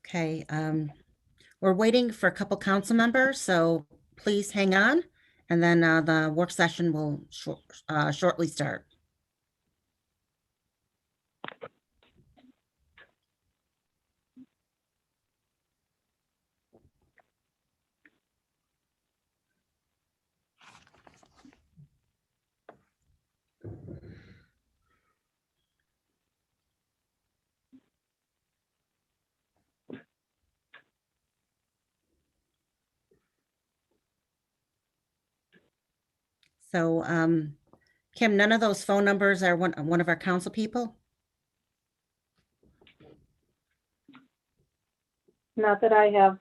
Okay, we're waiting for a couple council members, so please hang on, and then the work session will shortly start. So, Kim, none of those phone numbers are one of our council people? Not that I have.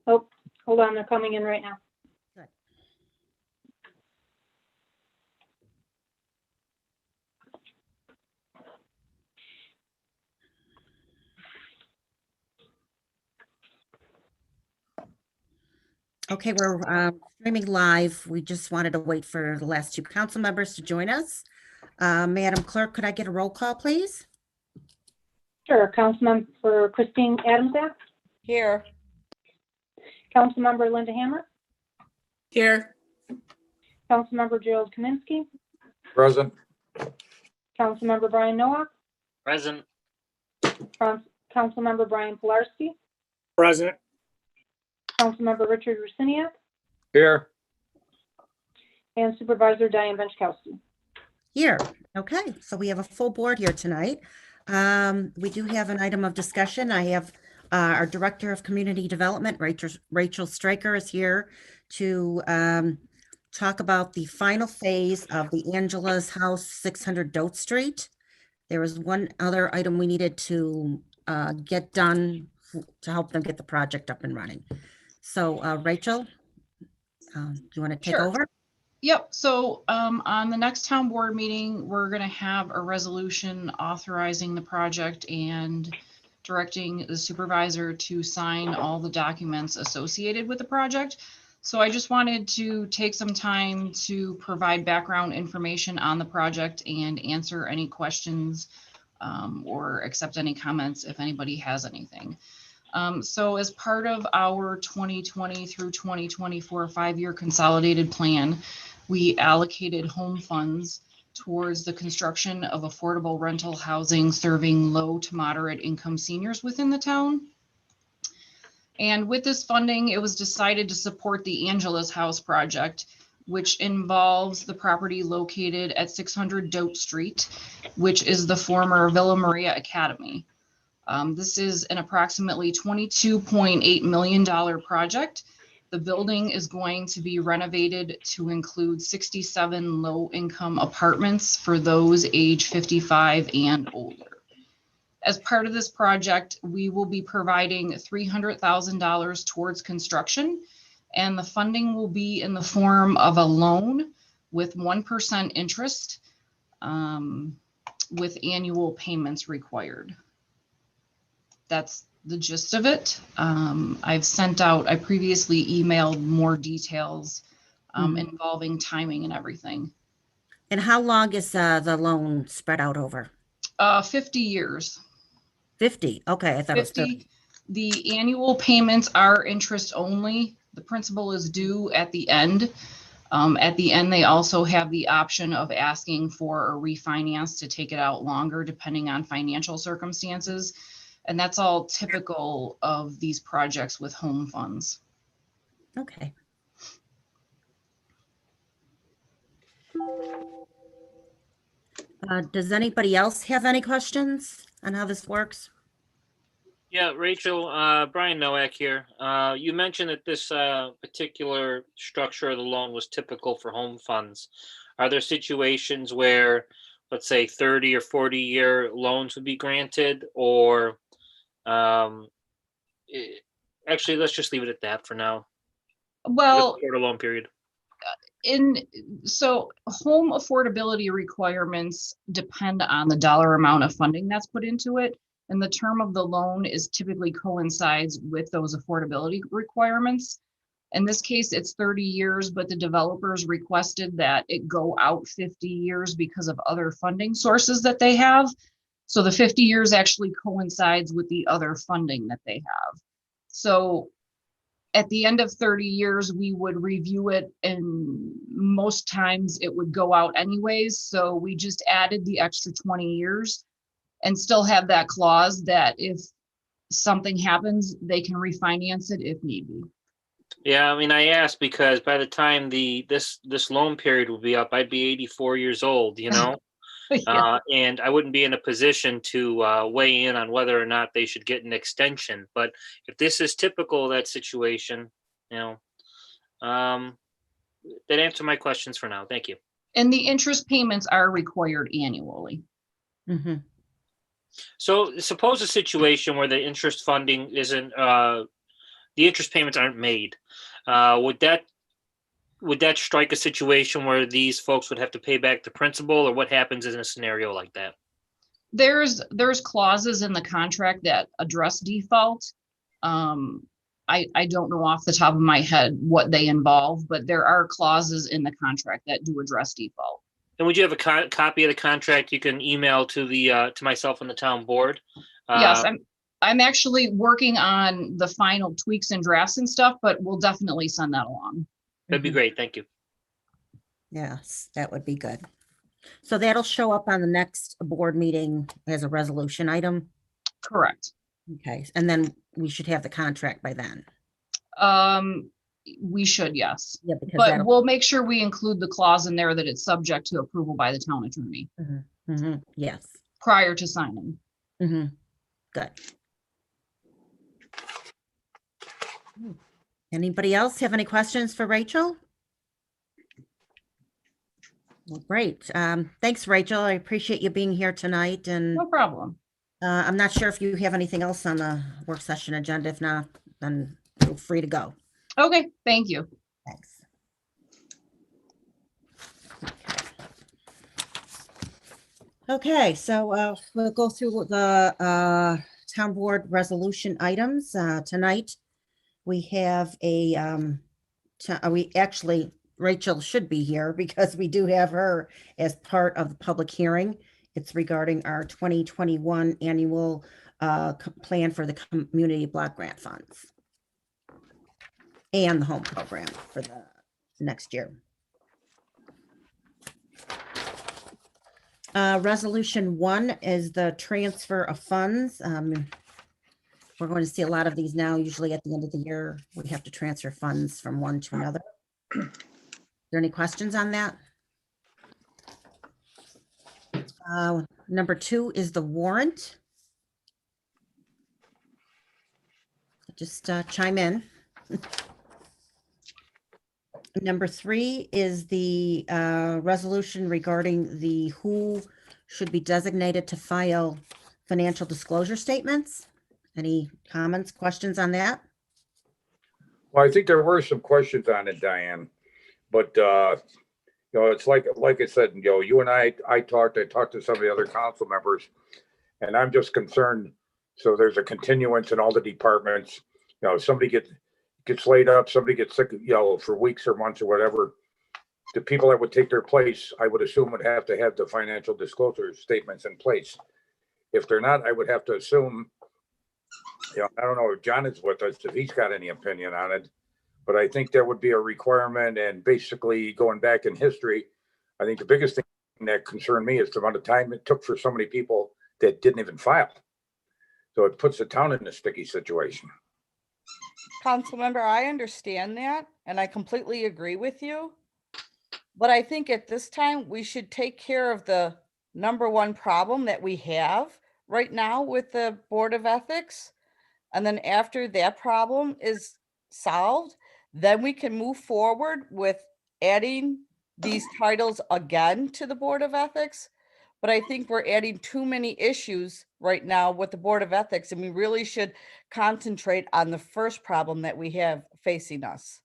Oh, hold on, they're coming in right now. Good. Okay, we're streaming live. We just wanted to wait for the last two council members to join us. Madam Clerk, could I get a roll call, please? Sure, Councilmember Christine Adamsack, Here. Councilmember Linda Hammer, Here. Councilmember Gerald Kaminsky, Present. Councilmember Brian Nowak, Present. Councilmember Brian Pilarski, Present. Councilmember Richard Rusiniak, Here. and Supervisor Diane Benchkowski. Here. Okay, so we have a full board here tonight. We do have an item of discussion. I have our Director of Community Development, Rachel Stryker, is here to talk about the final phase of the Angela's House, 600 Dote Street. There was one other item we needed to get done to help them get the project up and running. So Rachel, do you want to take Sure. over? Yep. So on the next town board meeting, we're going to have a resolution authorizing the project and directing the supervisor to sign all the documents associated with the project. So I just wanted to take some time to provide background information on the project and answer any questions or accept any comments if anybody has anything. So as part of our 2020 through 2024 5-year consolidated plan, we allocated home funds towards the construction of affordable rental housing serving low to moderate income seniors within the town. And with this funding, it was decided to support the Angela's House project, which involves the property located at 600 Dote Street, which is the former Villa Maria Academy. This is an approximately $22.8 million project. The building is going to be renovated to include 67 low-income apartments for those age 55 and older. As part of this project, we will be providing $300,000 towards construction, and the funding will be in the form of a loan with 1% interest, with annual payments required. That's the gist of it. I previously emailed more details involving timing and everything. And how long is the loan spread out over? 50 years. 50. Okay, I thought 50. It was 30. The annual payments are interest only. The principal is due at the end. At the end, they also have the option of asking for a refinance to take it out longer, depending on financial circumstances. And that's all typical of these projects with home funds. Okay. Does anybody else have any questions on how this works? Yeah, Rachel, Brian Nowak here. You mentioned that this particular structure of the loan was typical for home funds. Are there situations where, let's say, 30 or 40-year loans would be granted, or actually, let's just leave it at that for now. Well, shorter loan period. So home affordability requirements depend on the dollar amount of funding that's put into it. And the term of the loan is typically coincides with those affordability requirements. In this case, it's 30 years, but the developers requested that it go out 50 years because of other funding sources that they have. So the 50 years actually coincides with the other funding that they have. So at the end of 30 years, we would review it, and most times it would go out anyways. So we just added the extra 20 years and still have that clause that if something happens, they can refinance it if need be. Yeah, I mean, I asked because by the time this loan period will be up, I'd be 84 years old, you know? Yeah. And I wouldn't be in a position to weigh in on whether or not they should get an extension. But if this is typical of that situation, you know, that answer my questions for now. Thank you. And the interest payments are required annually. Mm-hmm. So suppose a situation where the interest funding isn't, the interest payments aren't made. Would that strike a situation where these folks would have to pay back the principal, or what happens in a scenario like that? There's clauses in the contract that address default. I don't know off the top of my head what they involve, but there are clauses in the contract that do address default. And would you have a copy of the contract you can email to the to myself and the town board? Yes, I'm actually working on the final tweaks and drafts and stuff, but we'll definitely send that along. That'd be great. Thank you. Yes, that would be good. So that'll show up on the next board meeting as a resolution item. Correct. Okay, and then we should have the contract by then. We should, yes. Yeah, because But that'll, we'll make sure we include the clause in there that it's subject to approval by the town attorney yes. prior to signing. Good. Anybody else have any questions for Rachel? Well, great. Thanks, Rachel. I appreciate you being here tonight, and No problem. I'm not sure if you have anything else on the work session agenda. If not, then feel free to go. Okay, thank you. Thanks. Okay, so we'll go through the town board resolution items. Tonight, we have Rachel should be here because we do have her as part of the public hearing. It's regarding our 2021 annual plan for the community block grant funds and the home program for the next year. Resolution 1 is the transfer of funds. We're going to see a lot of these now. Usually at the end of the year, we have to transfer funds from one to another. Are there any questions on that? Number 2 is the warrant. Just chime in. Number 3 is the resolution regarding who should be designated to file financial disclosure statements. Any comments, questions on that? Well, I think there were some questions on it, Diane, but it's like I said, you and I talked to some of the other council members, and I'm just concerned. So there's a continuance in all the departments. Somebody gets laid up, somebody gets sick, for weeks or months or whatever. The people that would take their place, I would assume, would have to have the financial disclosure statements in place. If they're not, I would have to assume, I don't know if John is with us, if he's got any opinion on it, but I think there would be a requirement. And basically going back in history, I think the biggest thing that concerned me is the amount of time it took for so many people that didn't even file. So it puts the town in a sticky situation. Councilmember, I understand that, and I completely agree with you. But I think at this time, we should take care of the number one problem that we have right now with the Board of Ethics. And then after that problem is solved, then we can move forward with adding these titles again to the Board of Ethics. But I think we're adding too many issues right now with the Board of Ethics, and we really should concentrate on the first problem that we have facing us.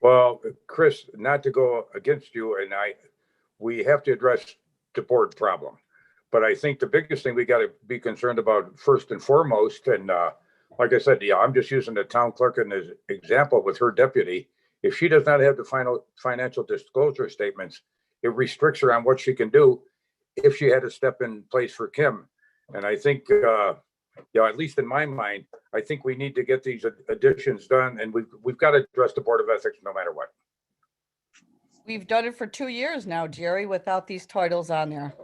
Well, Chris, not to go against you, we have to address the board problem. But I think the biggest thing we got to be concerned about first and foremost, and like I said, I'm just using the town clerk as an example with her deputy. If she does not have the final financial disclosure statements, it restricts her on what she can do if she had to step in place for Kim. And I think, at least in my mind, I think we need to get these additions done, and we've got to address the Board of Ethics no matter what. We've done it for 2 years now, Jerry, without these titles on there.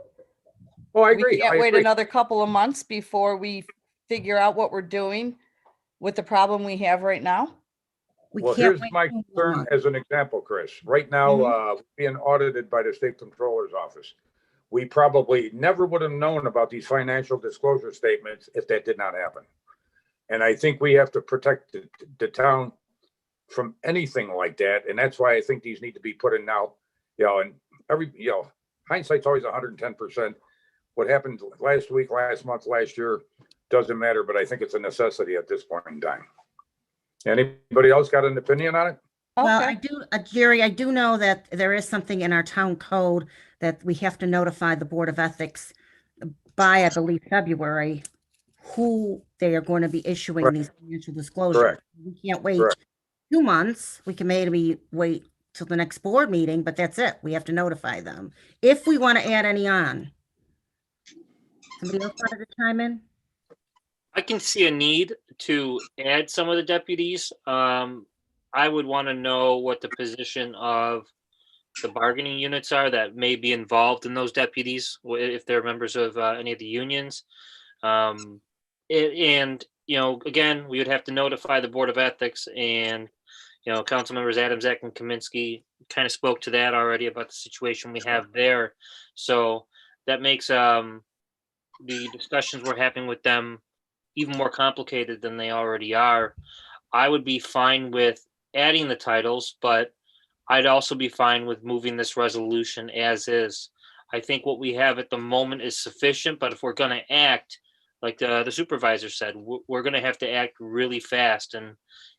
Oh, I We agree. can't I wait agree. another couple of months before we figure out what we're doing with the problem we have right now. We Well, can't here's wait my 2 more concern months. as an example, Chris. Right now, being audited by the state controller's office. We probably never would have known about these financial disclosure statements if that did not happen. And I think we have to protect the town from anything like that. And that's why I think these need to be put in now, and hindsight's always 110%. What happened last week, last month, last year, doesn't matter, but I think it's a necessity at this point in time. Anybody else got an opinion on it? Well, Okay. I do, Jerry, I do know that there is something in our town code that we have to notify the Board of Ethics by, I believe, February, who they are going to be issuing Correct. these financial disclosures. Correct. We can't wait Correct. 2 months. We can maybe wait till the next board meeting, but that's it. We have to notify them if we want to add any on. Somebody else wanted to chime in? I can see a need to add some of the deputies. I would want to know what the position of the bargaining units are that may be involved in those deputies, if they're members of any of the unions. And, again, we would have to notify the Board of Ethics, and, council members Adams, Zach, and Kaminsky kind of spoke to that already about the situation we have there. So that makes the discussions we're having with them even more complicated than they already are. I would be fine with adding the titles, but I'd also be fine with moving this resolution as is. I think what we have at the moment is sufficient, but if we're going to act, like the supervisor said, we're going to have to act really fast. And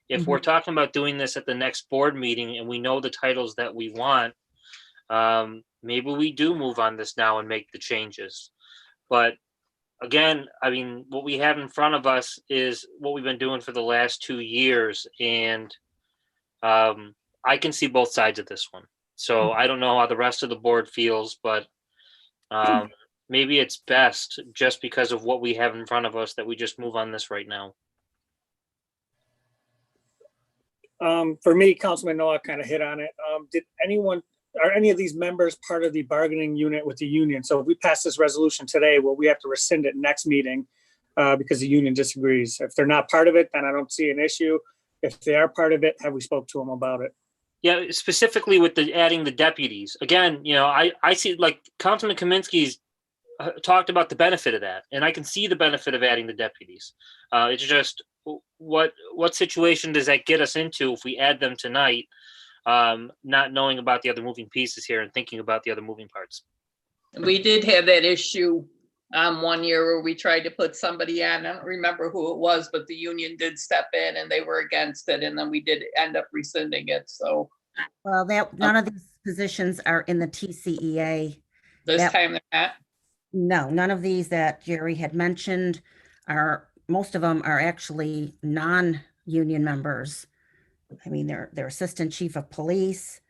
if we're talking about doing this at the next board meeting and we know the titles that we want, maybe we do move on this now and make the changes. But again, I mean, what we have in front of us is what we've been doing for the last 2 years. And I can see both sides of this one. So I don't know how the rest of the board feels, but maybe it's best, just because of what we have in front of us, that we just move on this right now. For me, Councilman Noah kind of hit on it. Are any of these members part of the bargaining unit with the union? So if we pass this resolution today, will we have to rescind it next meeting because the union disagrees? If they're not part of it, then I don't see an issue. If they are part of it, have we spoke to them about it? Yeah, specifically with adding the deputies. Again, I see, like, Councilman Kaminsky's talked about the benefit of that, and I can see the benefit of adding the deputies. It's just, what situation does that get us into if we add them tonight, not knowing about the other moving pieces here and thinking about the other moving parts? We did have that issue 1 year where we tried to put somebody on. I don't remember who it was, but the union did step in and they were against it. And then we did end up rescinding it. So Well, none of these positions are in the TCEA. this time they're not. No, none of these that Jerry had mentioned most of them are actually non-union members. I mean, they're assistant chief of police,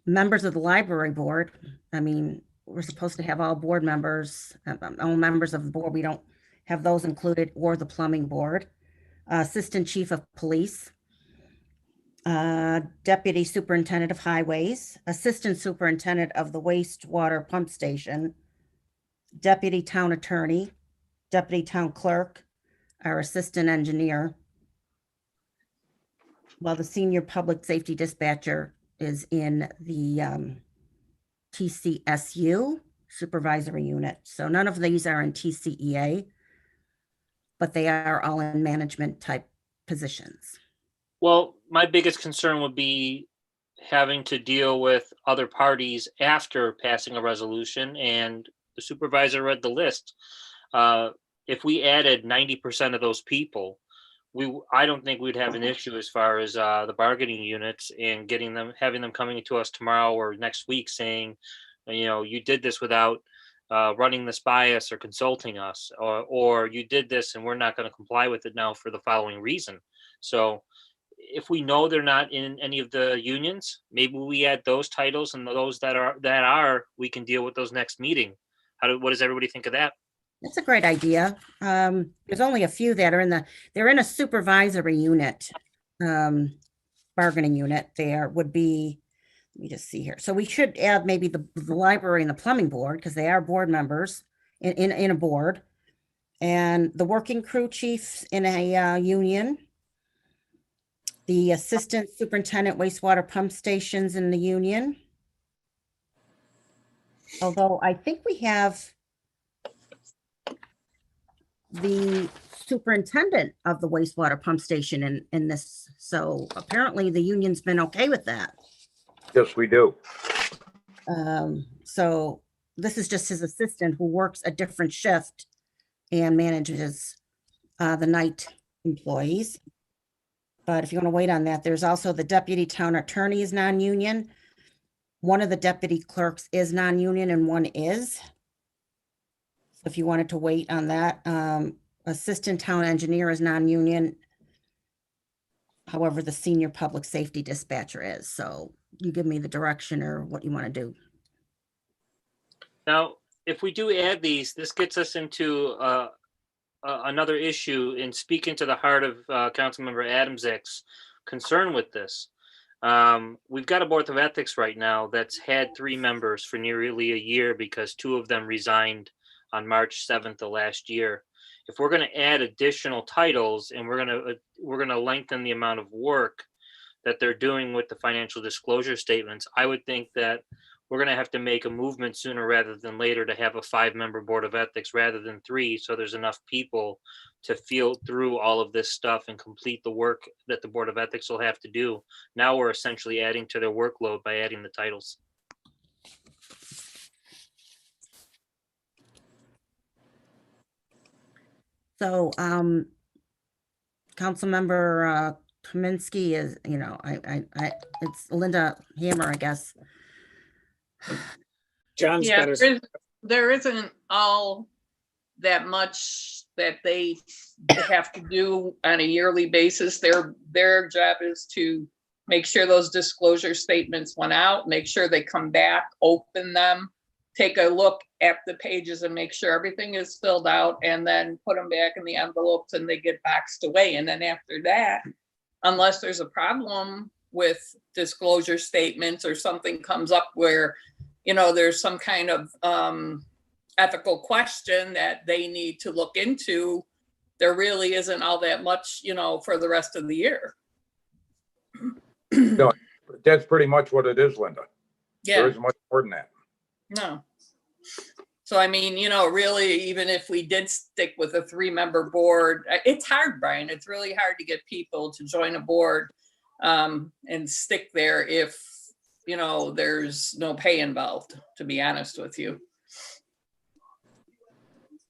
members of the library board. I mean, we're supposed to have all board members, all members of the board. We don't have those included, or the plumbing board, assistant chief of police, deputy superintendent of highways, assistant superintendent of the wastewater pump station, deputy town attorney, deputy town clerk, our assistant engineer. While the senior public safety dispatcher is in the TCSU supervisory unit. So none of these are in TCEA, but they are all in management type positions. Well, my biggest concern would be having to deal with other parties after passing a resolution, and the supervisor read the list. If we added 90% of those people, I don't think we'd have an issue as far as the bargaining units and having them coming to us tomorrow or next week saying, you did this without running this by us or consulting us, or you did this and we're not going to comply with it now for the following reason. So if we know they're not in any of the unions, maybe we add those titles, and those that are, we can deal with those next meeting. What does everybody think of that? That's a great idea. There's only a few that are they're in a supervisory unit, bargaining unit. There would be, let me just see here. So we should add maybe the library and the plumbing board, because they are board members in a board, and the working crew chiefs in a union, the assistant superintendent wastewater pump stations in the union. Although I think we have the superintendent of the wastewater pump station in this. So apparently the union's been okay with that. Yes, we do. So this is just his assistant who works a different shift and manages the night employees. But if you want to wait on that, there's also the deputy town attorney is non-union. One of the deputy clerks is non-union and one is. If you wanted to wait on that, assistant town engineer is non-union. However, the senior public safety dispatcher is. So you give me the direction or what you want to do. Now, if we do add these, this gets us into another issue and speaking to the heart of Councilmember Adams's concern with this. We've got a Board of Ethics right now that's had 3 members for nearly a year because 2 of them resigned on March 7th of last year. If we're going to add additional titles and we're going to lengthen the amount of work that they're doing with the financial disclosure statements, I would think that we're going to have to make a movement sooner rather than later to have a 5-member Board of Ethics rather than 3, so there's enough people to field through all of this stuff and complete the work that the Board of Ethics will have to do. Now we're essentially adding to their workload by adding the titles. So, Councilmember Kaminsky is, it's Linda Hammer, I guess. John's Yeah, better. there isn't all that much that they have to do on a yearly basis. Their job is to make sure those disclosure statements went out, make sure they come back, open them, take a look at the pages and make sure everything is filled out, and then put them back in the envelopes and they get boxed away. And then after that, unless there's a problem with disclosure statements or something comes up where, there's some kind of ethical question that they need to look into, there really isn't all that much, for the rest of the year. No, that's pretty much what it is, Linda. There Yeah, isn't much more than that. no. So I mean, really, even if we did stick with a 3-member board, it's hard, Brian. It's really hard to get people to join a board and stick there if, there's no pay involved, to be honest with you.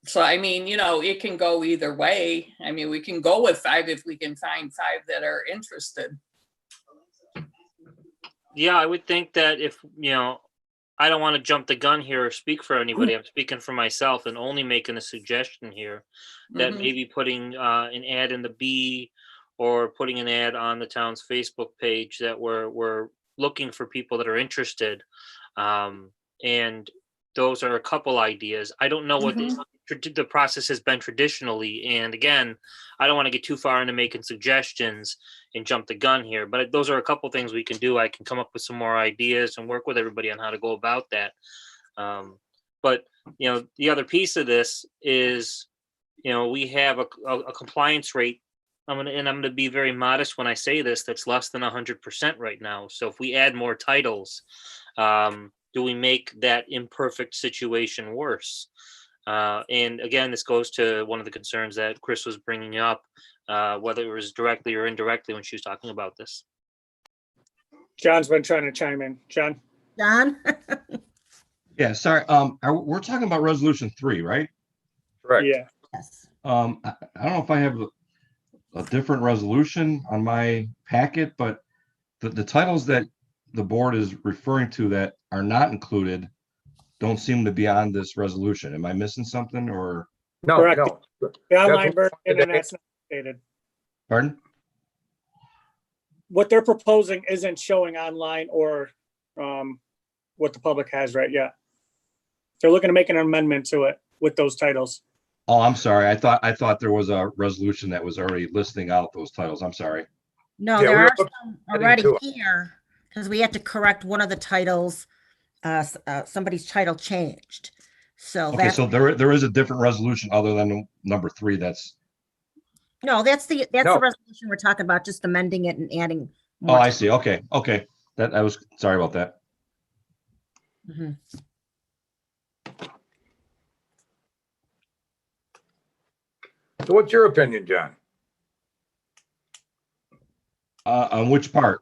So, I mean, it can go either way. I mean, we can go with 5 if we can find 5 that are interested. Yeah, I would think that if, I don't want to jump the gun here or speak for anybody. I'm speaking for myself and only making a suggestion here that Mhm. maybe putting an ad in the B or putting an ad on the town's Facebook page that we're looking for people that are interested. And those are a couple ideas. I don't know what the process has been traditionally. And again, I don't want to get too far into making suggestions and jump the gun here, but those are a couple things we can do. I can come up with some more ideas and work with everybody on how to go about that. But the other piece of this is, we have a compliance rate. I'm going to be very modest when I say this, that's less than 100% right now. So if we add more titles, do we make that imperfect situation worse? And again, this goes to one of the concerns that Chris was bringing up, whether it was directly or indirectly when she was talking about this. John's been trying to chime in. John? John? Yeah, sorry. We're talking about resolution 3, right? Correct. Yeah. Yes. I don't know if I have a different resolution on my packet, but the titles that the board is referring to that are not included don't seem to be on this resolution. Am I missing something or, No, Correct. no. The online That's what- version, and that's not stated. pardon? What they're proposing isn't showing online or what the public has right yet. They're looking to make an amendment to it with those titles. Oh, I'm sorry. I thought there was a resolution that was already listing out those titles. I'm sorry. No, Yeah, there we are were some adding already to it. here, because we had to correct one of the titles. Somebody's title changed. So Okay, that's, so there is a different resolution other than number 3. That's, no, that's the No. resolution we're talking about, just amending it and adding oh, more. I see. Okay, okay. That I was sorry about that. Mhm. So what's your opinion, John? On which part?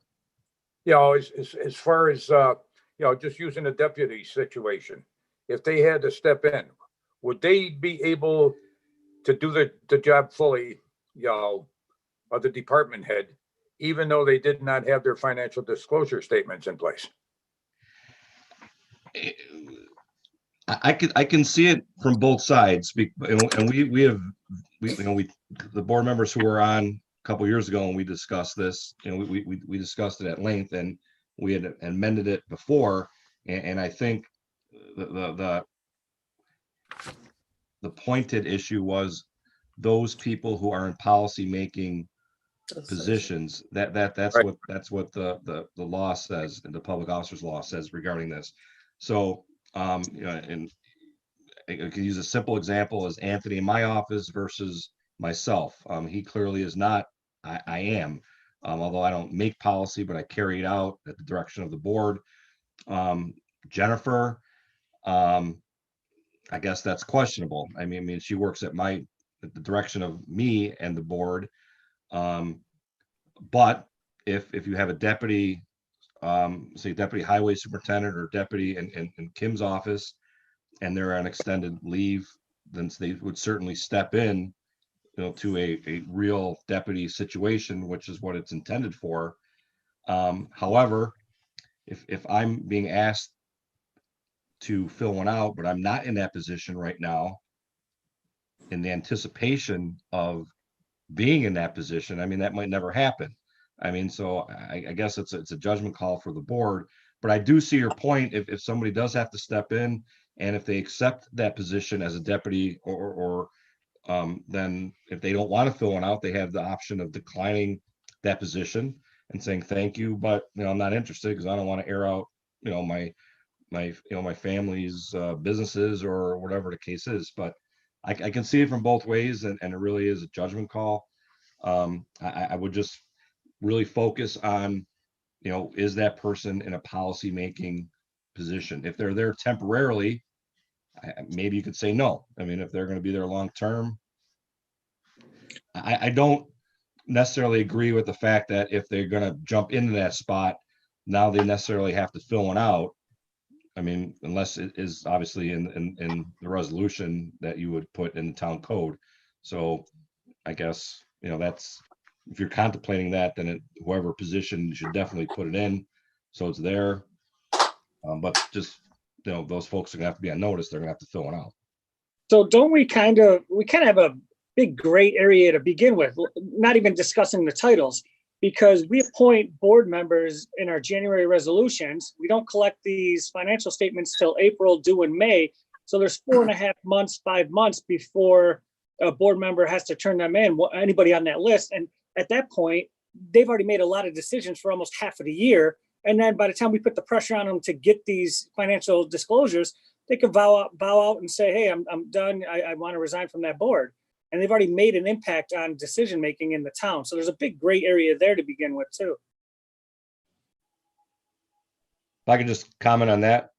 You know, as far as, just using the deputy situation, if they had to step in, would they be able to do the job fully, of the department head, even though they did not have their financial disclosure statements in place? I can see it from both sides, and we the board members who were on a couple years ago and we discussed this, we discussed it at length, and we had amended it before, and I think the pointed issue was those people who are in policy making positions, that's Right. what the law says, and the public officers law says regarding this. So and I could use a simple example as Anthony in my office versus myself. He clearly is not. I am, although I don't make policy, but I carry it out at the direction of the board. Jennifer, I guess that's questionable. I mean, she works at the direction of me and the board. But if you have a deputy, say deputy highway superintendent or deputy in Kim's office, and they're on extended leave, then they would certainly step in, to a real deputy situation, which is what it's intended for. However, if I'm being asked to fill one out, but I'm not in that position right now, in the anticipation of being in that position, I mean, that might never happen. I mean, so I guess it's a judgment call for the board, but I do see your point. If somebody does have to step in, and if they accept that position as a deputy, or then if they don't want to fill one out, they have the option of declining that position and saying thank you, but I'm not interested because I don't want to air out my family's businesses or whatever the case is. But I can see it from both ways, and it really is a judgment call. I would just really focus on, is that person in a policy making position? If they're there temporarily, maybe you could say no. I mean, if they're going to be there long term, I don't necessarily agree with the fact that if they're going to jump into that spot, now they necessarily have to fill one out. I mean, unless it is obviously in the resolution that you would put in the town code. So I guess, that's, if you're contemplating that, then whoever position should definitely put it in, so it's there. But just, those folks are gonna have to be on notice. They're gonna have to fill it out. So don't we kind of have a big gray area to begin with, not even discussing the titles, because we appoint board members in our January resolutions. We don't collect these financial statements till April, due in May. So there's 4.5 months, 5 months before a board member has to turn them in, anybody on that list. And at that point, they've already made a lot of decisions for almost half of the year. And then by the time we put the pressure on them to get these financial disclosures, they could bow out and say, hey, I'm done. I want to resign from that board. And they've already made an impact on decision-making in the town. So there's a big gray area there to begin with too. If I can just comment on that.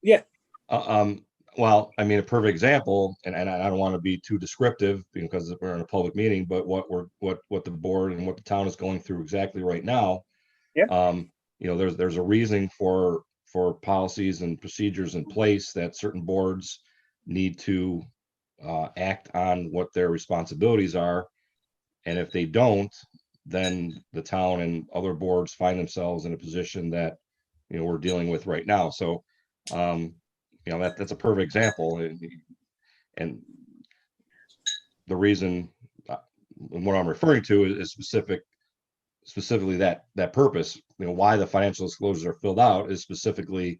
Yeah. Well, I mean, a perfect example, and I don't want to be too descriptive because we're in a public meeting, but what the board and what the town is going through exactly right now. Yeah. There's a reason for policies and procedures in place that certain boards need to act on what their responsibilities are. And if they don't, then the town and other boards find themselves in a position that, we're dealing with right now. So, that's a perfect example. And the reason, what I'm referring to is specifically that purpose, why the financial disclosures are filled out is specifically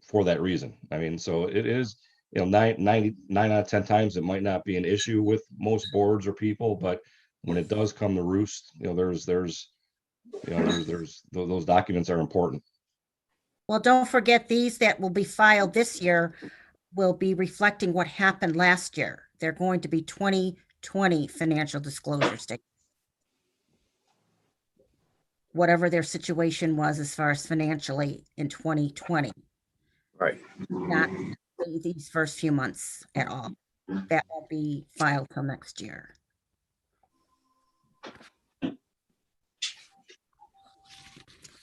for that reason. I mean, so it is, 99 out of 10 times, it might not be an issue with most boards or people, but when it does come to roost, there's those documents are important. Well, don't forget these that will be filed this year will be reflecting what happened last year. They're going to be 2020 financial disclosure statements. Whatever their situation was as far as financially in 2020, Right. not these first few months at all. That won't be filed till next year.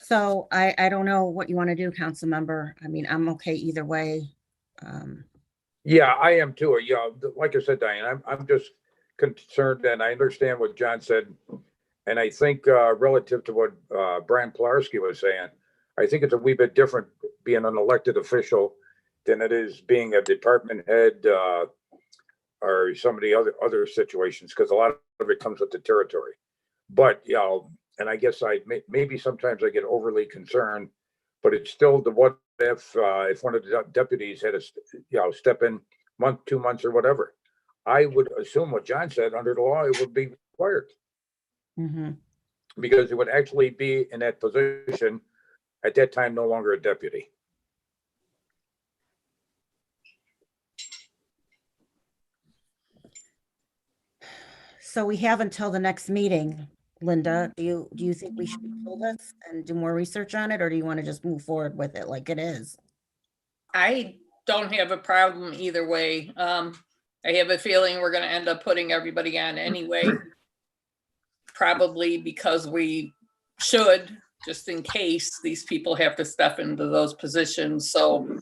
So I don't know what you want to do, council member. I mean, I'm okay either way. Yeah, I am too. Yeah, like I said, Diane, I'm just concerned, and I understand what John said. And I think relative to what Brian Pilarski was saying, I think it's a wee bit different being an elected official than it is being a department head or some of the other situations, because a lot of it comes with the territory. But, and I guess maybe sometimes I get overly concerned, but it's still the what if one of the deputies had to step in month, 2 months or whatever. I would assume what John said, under the law, it would be required. Mhm. Because it would actually be in that position at that time, no longer a deputy. So we have until the next meeting. Linda, do you think we should pull this and do more research on it, or do you want to just move forward with it like it is? I don't have a problem either way. I have a feeling we're gonna end up putting everybody on anyway. Probably because we should, just in case these people have to step into those positions. So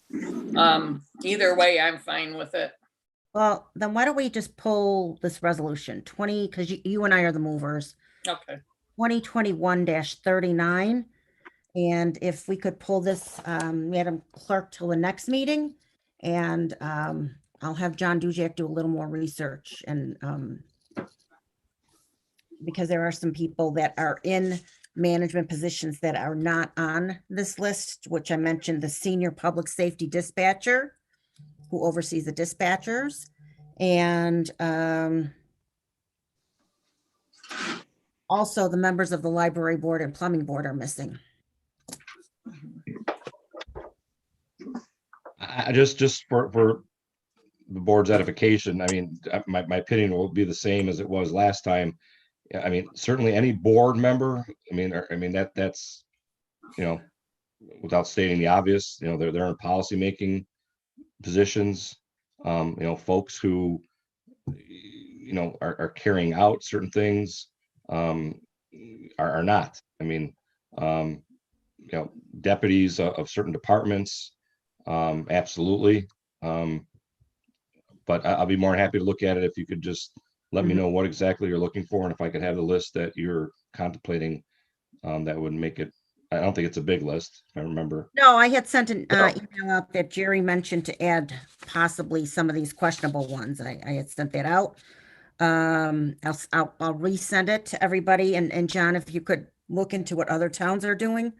either way, I'm fine with it. Well, then why don't we just pull this resolution 20, because you and I are the movers, Okay. 2021-39. And if we could pull this, Madam Clerk, till the next meeting, and I'll have John Dujak do a little more research, and because there are some people that are in management positions that are not on this list, which I mentioned, the senior public safety dispatcher who oversees the dispatchers, and also the members of the library board and plumbing board are missing. I just for the board's edification, I mean, my opinion will be the same as it was last time. I mean, certainly any board member, I mean that's, without stating the obvious, they're in policymaking positions, folks who, are carrying out certain things, are not. I mean, deputies of certain departments, absolutely. But I'll be more than happy to look at it if you could just let me know what exactly you're looking for, and if I could have the list that you're contemplating, that would make it. I don't think it's a big list, if I remember. No, I had sent an email out that Jerry mentioned to add possibly some of these questionable ones. I had sent that out. I'll resend it to everybody, and John, if you could look into what other towns are doing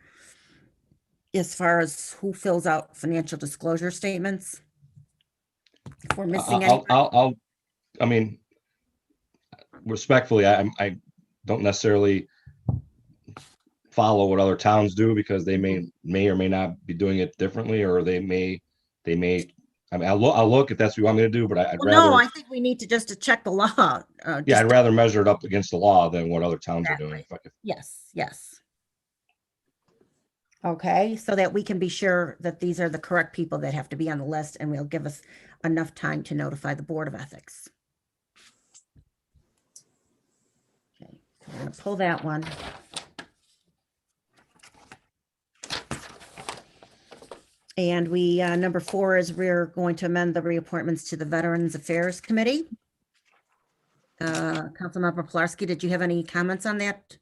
as far as who fills out financial disclosure statements. If we're missing any. I mean, respectfully, I don't necessarily follow what other towns do, because they may or may not be doing it differently, or they may. I mean, I'll look if that's what you want me to do, but I'd rather. No, I think we need to check the law. Yeah, I'd rather measure it up against the law than what other towns are doing. Yes. Okay, so that we can be sure that these are the correct people that have to be on the list, and will give us enough time to notify the Board of Ethics. Okay, so we're gonna pull that one. And we, number 4 is we're going to amend the reappointments to the Veterans Affairs Committee. Councilmember Pilarski, did you have any comments on that?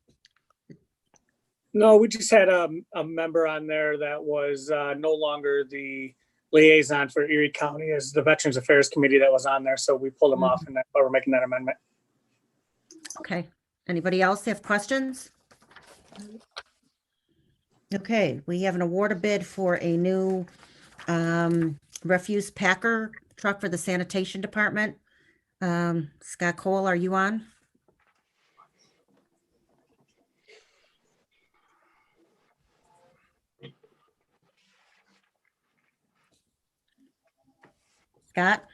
No, we just had a member on there that was no longer the liaison for Erie County as the Veterans Affairs Committee that was on there. So we pulled him off and that's why we're making that amendment. Okay, anybody else have questions? Okay, we have an award bid for a new refuse packer truck for the sanitation department. Scott Cole, are you on? Scott?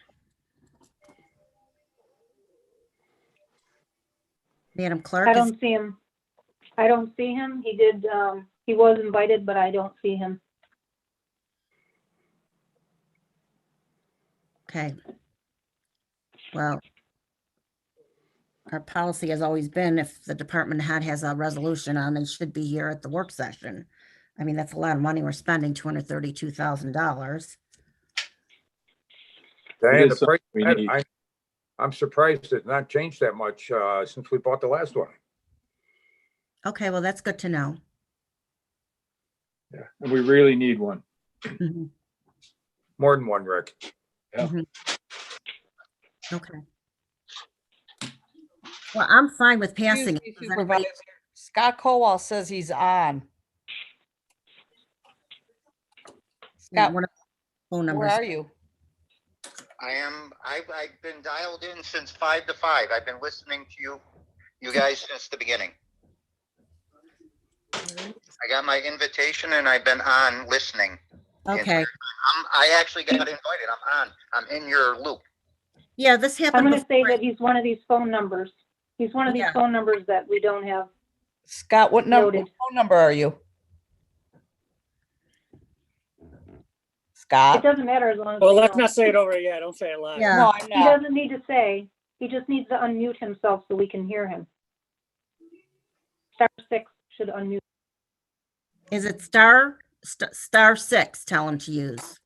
Madam Clerk? I is- don't see him. I don't see him. He did, he was invited, but I don't see him. Okay. Well, our policy has always been if the department head has a resolution on, they should be here at the work session. I mean, that's a lot of money we're spending, $232,000. Diane, the is something price, we need. I'm surprised it's not changed that much since we bought the last one. Okay, well, that's good to know. Yeah, and we really need one. Mhm, More than one, Rick. mhm. Okay. Well, I'm fine with passing Excuse it. me, Does anybody- Supervisor. Scott Colwell says he's on. Scott, One of the phone where numbers. are you? I've been dialed in since 5 to 5. I've been listening to you guys since the beginning. I got my invitation and I've been on listening. Okay, I actually got invited. I'm on. I'm in your loop. yeah, this I'm happened gonna say before. that he's one of these phone numbers. He's one of these Yeah. phone numbers that we don't have. Scott, what Noted. phone number are you? It Scott? doesn't matter as long as. Well, we let's know. not say it over yet. Don't say it live. Yeah. No, I'm He not. doesn't need to say, he just needs to unmute himself so we can hear him. *6 should unmute. Is it *6? Tell him to use.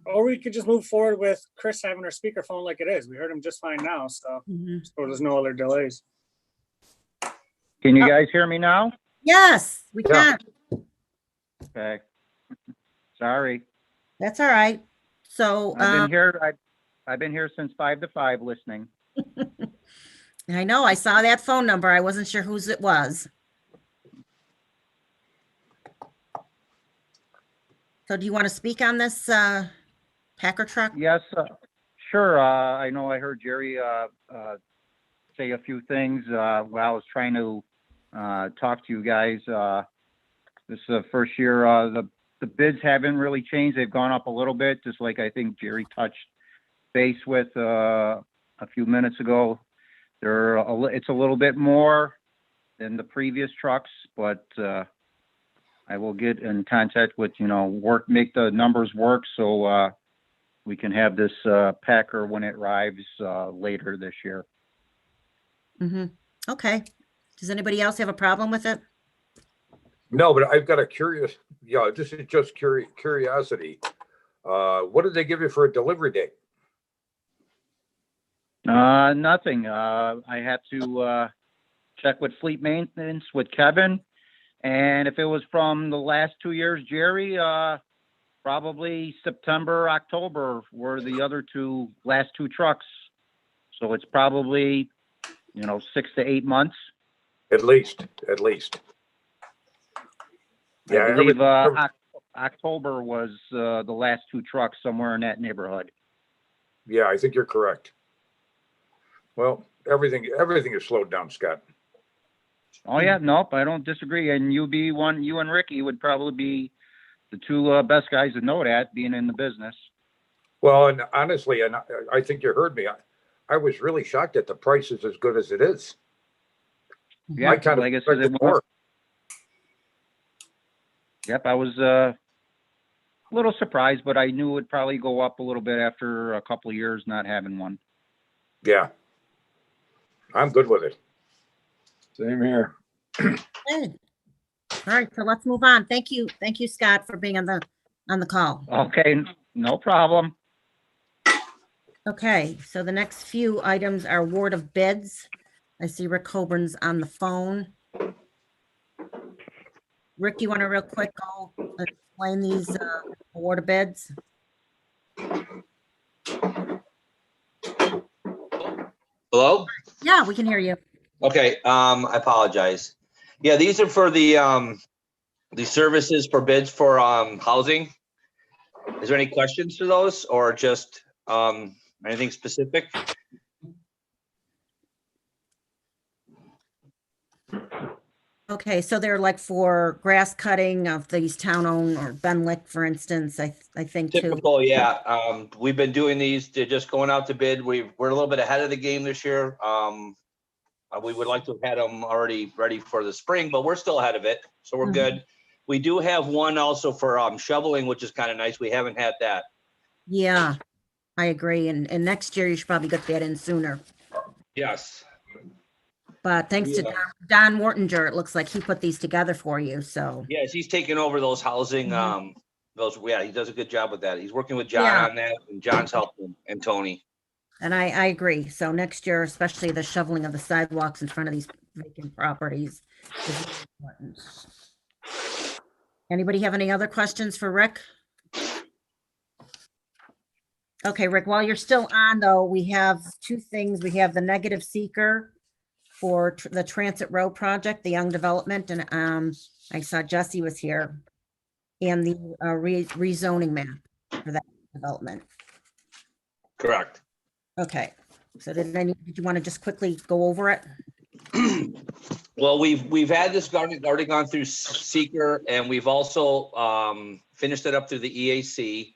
Or we could just move forward with Chris having her speakerphone like it is. We heard him just fine now, so Mhm. there's no other delays. Can you guys hear me now? Yes, we Yeah. can. Okay. Sorry. That's all right. So, I've been here since 5 to 5 listening. I know, I saw that phone number. I wasn't sure whose it was. So do you want to speak on this Packer truck? Yes, sure. I know I heard Jerry say a few things while I was trying to talk to you guys. This is the first year. The bids haven't really changed. They've gone up a little bit, just like I think Jerry touched base with a few minutes ago. It's a little bit more than the previous trucks, but I will get in contact with, make the numbers work so we can have this Packer when it arrives later this year. Mm-hmm. Okay. Does anybody else have a problem with it? No, but I've got a this is just curiosity. What did they give you for a delivery date? Nothing. I had to check with fleet maintenance with Kevin. And if it was from the last 2 years, Jerry, probably September, October were the other last two trucks. So it's probably, 6 to 8 months. At least. Yeah, I believe every- October was the last two trucks, somewhere in that neighborhood. yeah, I think you're correct. Well, everything is slowed down, Scott. Oh yeah, nope, I don't disagree. And you and Ricky would probably be the two best guys to know that, being in the business. Well, and honestly, and I think you heard me. I was really shocked that the price is as good as it is. Yeah, I kind of like I said, expected more. Yep, I was a little surprised, but I knew it would probably go up a little bit after a couple of years not having one. Yeah, I'm good with it. Same here. Okay. All right, so let's move on. Thank you, Scott, for being on the call. Okay, no problem. Okay, so the next few items are award of bids. I see Rick Colburn's on the phone. Rick, you want to real quick go explain these award of bids? Hello? Yeah, we can hear you. Okay, I apologize. Yeah, these are for the services for bids for housing. Is there any questions to those or just anything specific? Okay, so they're like for grass cutting of these town-owned or Benlick, for instance, I think too. Typical, yeah. We've been doing these, they're just going out to bid. We're a little bit ahead of the game this year. We would like to have had them already ready for the spring, but we're still ahead of it, so we're good. We do have one also for shoveling, which is kind of nice. We haven't had that. Yeah, I agree. And next year you should probably get that in sooner. Yes. But thanks to Yeah. Don Wortinger, it looks like he put these together for you, so. Yes, he's taking over those housing, yeah, he does a good job with that. He's working with John Yeah. on that, and John's helping, and Tony. And I agree. So next year, especially the shoveling of the sidewalks in front of these vacant properties is really important. Anybody have any other questions for Rick? Okay, Rick, while you're still on though, we have two things. We have the negative seeker for the Transit Road project, the Young Development, and I saw Jesse was here. And the rezoning map for that development. Correct. Okay, so did you want to just quickly go over it? Well, we've had this already gone through seeker, and we've also finished it up through the EAC.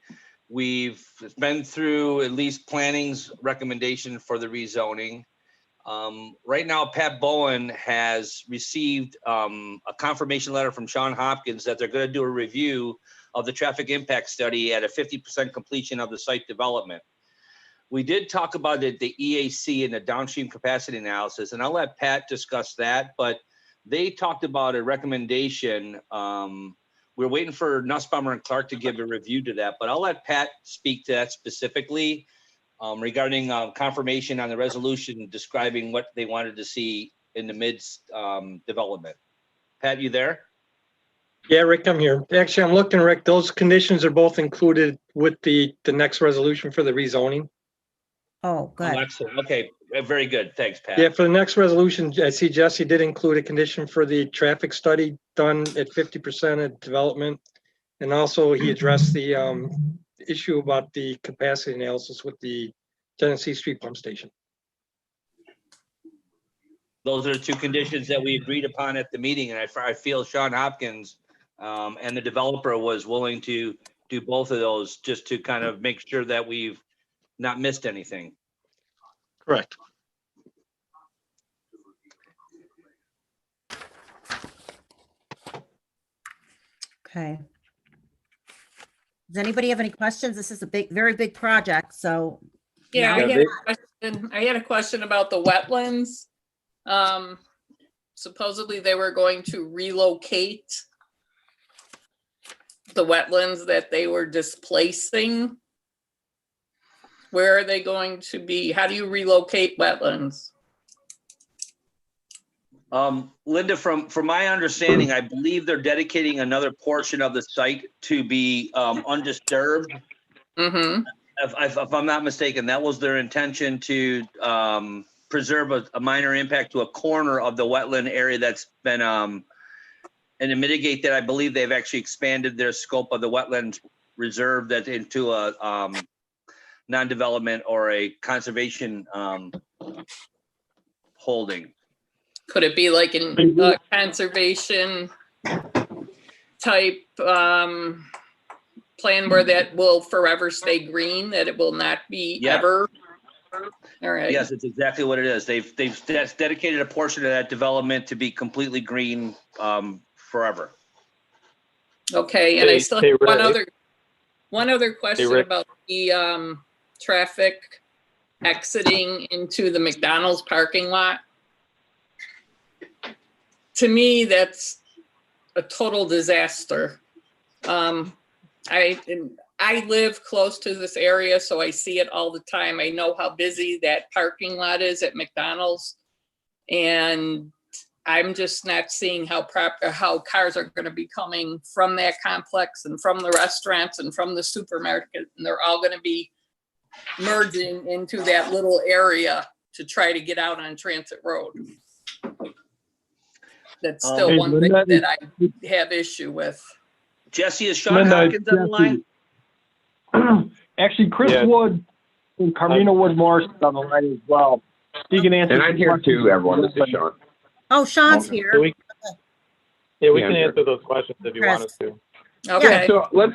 We've been through at least planning's recommendation for the rezoning. Right now, Pat Bowen has received a confirmation letter from Sean Hopkins that they're going to do a review of the traffic impact study at a 50% completion of the site development. We did talk about the EAC and the downstream capacity analysis, and I'll let Pat discuss that, but they talked about a recommendation. We're waiting for Nussbaumer and Clark to give a review to that, but I'll let Pat speak to that specifically. Regarding confirmation on the resolution describing what they wanted to see in the midst development. Pat, you there? Yeah, Rick, I'm here. Actually, I'm looking, Rick, those conditions are both included with the next resolution for the rezoning. Oh, good. Oh, excellent. Okay, very good. Thanks, Pat. Yeah, for the next resolution, I see Jesse did include a condition for the traffic study done at 50% of development. And also he addressed the issue about the capacity analysis with the Genesee Street Pump Station. Those are the two conditions that we agreed upon at the meeting, and I feel Sean Hopkins and the developer was willing to do both of those just to kind of make sure that we've not missed anything. Correct. Okay. Does anybody have any questions? This is a very big project, so. Yeah, now- I had a question about the wetlands. Supposedly they were going to relocate the wetlands that they were displacing. Where are they going to be? How do you relocate wetlands? Linda, from my understanding, I believe they're dedicating another portion of the site to be undisturbed. Mm-hmm. If I'm not mistaken, that was their intention to preserve a minor impact to a corner of the wetland area that's been, and to mitigate that, I believe they've actually expanded their scope of the wetlands reserve that into a non-development or a conservation holding. Could it be like in conservation type plan where that will forever stay green, that it will not be Yeah. ever? All right. Yes, it's exactly what it is. They've dedicated a portion of that development to be completely green forever. Okay, and I still have one other question Rick. about the traffic exiting into the McDonald's parking lot. To me, that's a total disaster. I I live close to this area, so I see it all the time. I know how busy that parking lot is at McDonald's. And I'm just not seeing how cars are going to be coming from that complex and from the restaurants and from the supermarket. And they're all going to be merging into that little area to try to get out on Transit Road. That's still Hey, one thing Linda, that I have issue with. Jesse, is Sean Linda, Hopkins on the line? Actually, Chris Yeah. Wood and Carmina Wood Morris is on the line as well. He can answer. And I'm some here questions. too, everyone. This is Sean. Oh, Sean's Okay. here. So we Yeah, can answer those questions if you want us to. Okay. So let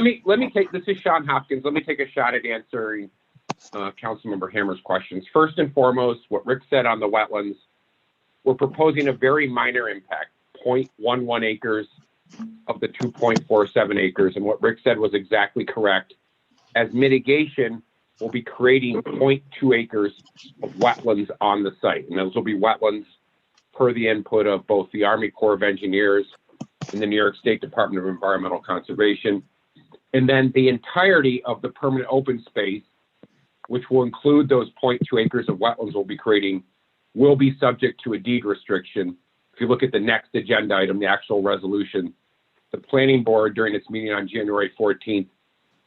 me take, this is Sean Hopkins. Let me take a shot at answering Councilmember Hammer's questions. First and foremost, what Rick said on the wetlands, we're proposing a very minor impact, 0.11 acres of the 2.47 acres. And what Rick said was exactly correct. As mitigation, we'll be creating 0.2 acres of wetlands on the site. And those will be wetlands per the input of both the Army Corps of Engineers and the New York State Department of Environmental Conservation. And then the entirety of the permanent open space, which will include those 0.2 acres of wetlands we'll be creating, will be subject to a deed restriction. If you look at the next agenda item, the actual resolution, the planning board during its meeting on January 14th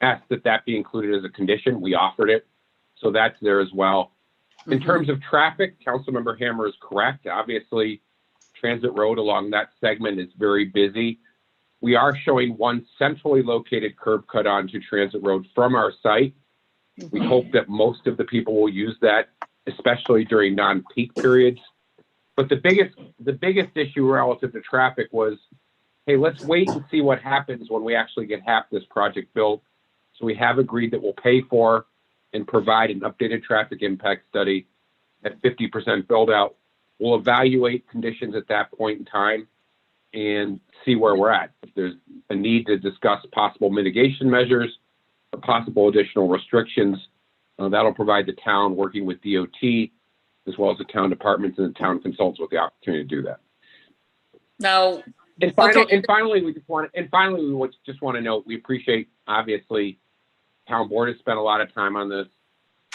asked that that be included as a condition. We offered it. So that's there as well. In terms of traffic, Councilmember Hammer is correct. Obviously, Transit Road along that segment is very busy. We are showing one centrally located curb cut onto Transit Road from our site. We hope that most of the people will use that, especially during non-peak periods. But the biggest issue relative to traffic was, hey, let's wait and see what happens when we actually get half this project built. So we have agreed that we'll pay for and provide an updated traffic impact study at 50% build out. We'll evaluate conditions at that point in time and see where we're at. If there's a need to discuss possible mitigation measures, or possible additional restrictions, that'll provide the town working with DOT, as well as the town departments and the town consultants with the opportunity to do that. Now, And finally, we just want to note, we appreciate, obviously, town board has spent a lot of time on this.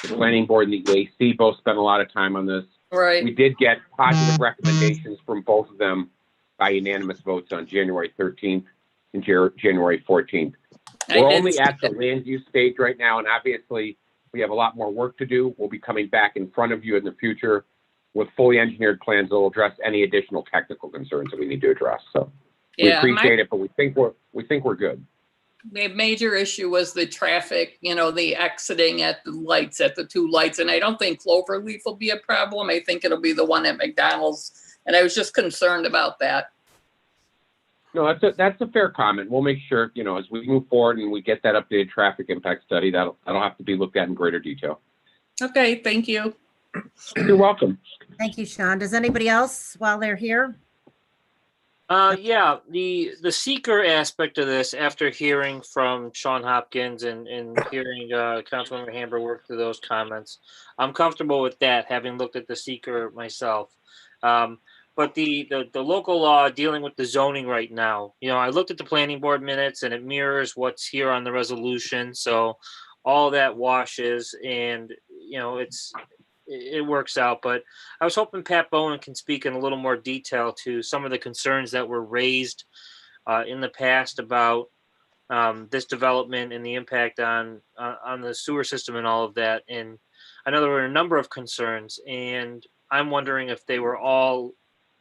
The planning board and the EAC both spent a lot of time on this. right. We did get positive recommendations from both of them by unanimous votes on January 13th and January 14th. We're only at the land use stage right now, and obviously we have a lot more work to do. We'll be coming back in front of you in the future with fully engineered plans that will address any additional technical concerns that we need to address. So we appreciate it, but we think we're good. The major issue was the traffic, the exiting at the lights, at the two lights. And I don't think Cloverleaf will be a problem. I think it'll be the one at McDonald's. And I was just concerned about that. No, that's a fair comment. We'll make sure, as we move forward and we get that updated traffic impact study, that'll have to be looked at in greater detail. Okay, thank you. You're welcome. Thank you, Sean. Does anybody else while they're here? Yeah, the seeker aspect of this, after hearing from Sean Hopkins and hearing Councilmember Hamber work through those comments, I'm comfortable with that, having looked at the seeker myself. But the local law dealing with the zoning right now, I looked at the planning board minutes and it mirrors what's here on the resolution. So all that washes and, it works out. But I was hoping Pat Bowen can speak in a little more detail to some of the concerns that were raised in the past about this development and the impact on the sewer system and all of that. And I know there were a number of concerns, and I'm wondering if they were all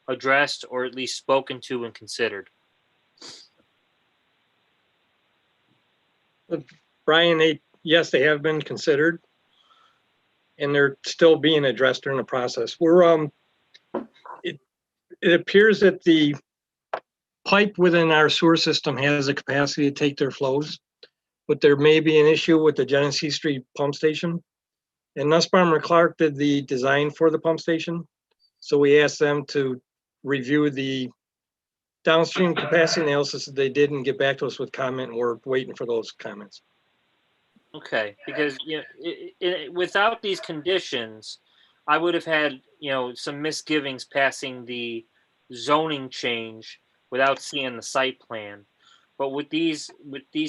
addressed or at least spoken to and considered. Brian, yes, they have been considered, and they're still being addressed during the process. It appears that the pipe within our sewer system has the capacity to take their flows, but there may be an issue with the Genesee Street pump station. And Nussbaumer Clark did the design for the pump station, so we asked them to review the downstream capacity analysis that they did and get back to us with comment, and we're waiting for those comments. Okay, because without these conditions, I would have had some misgivings passing the zoning change without seeing the site plan. But with these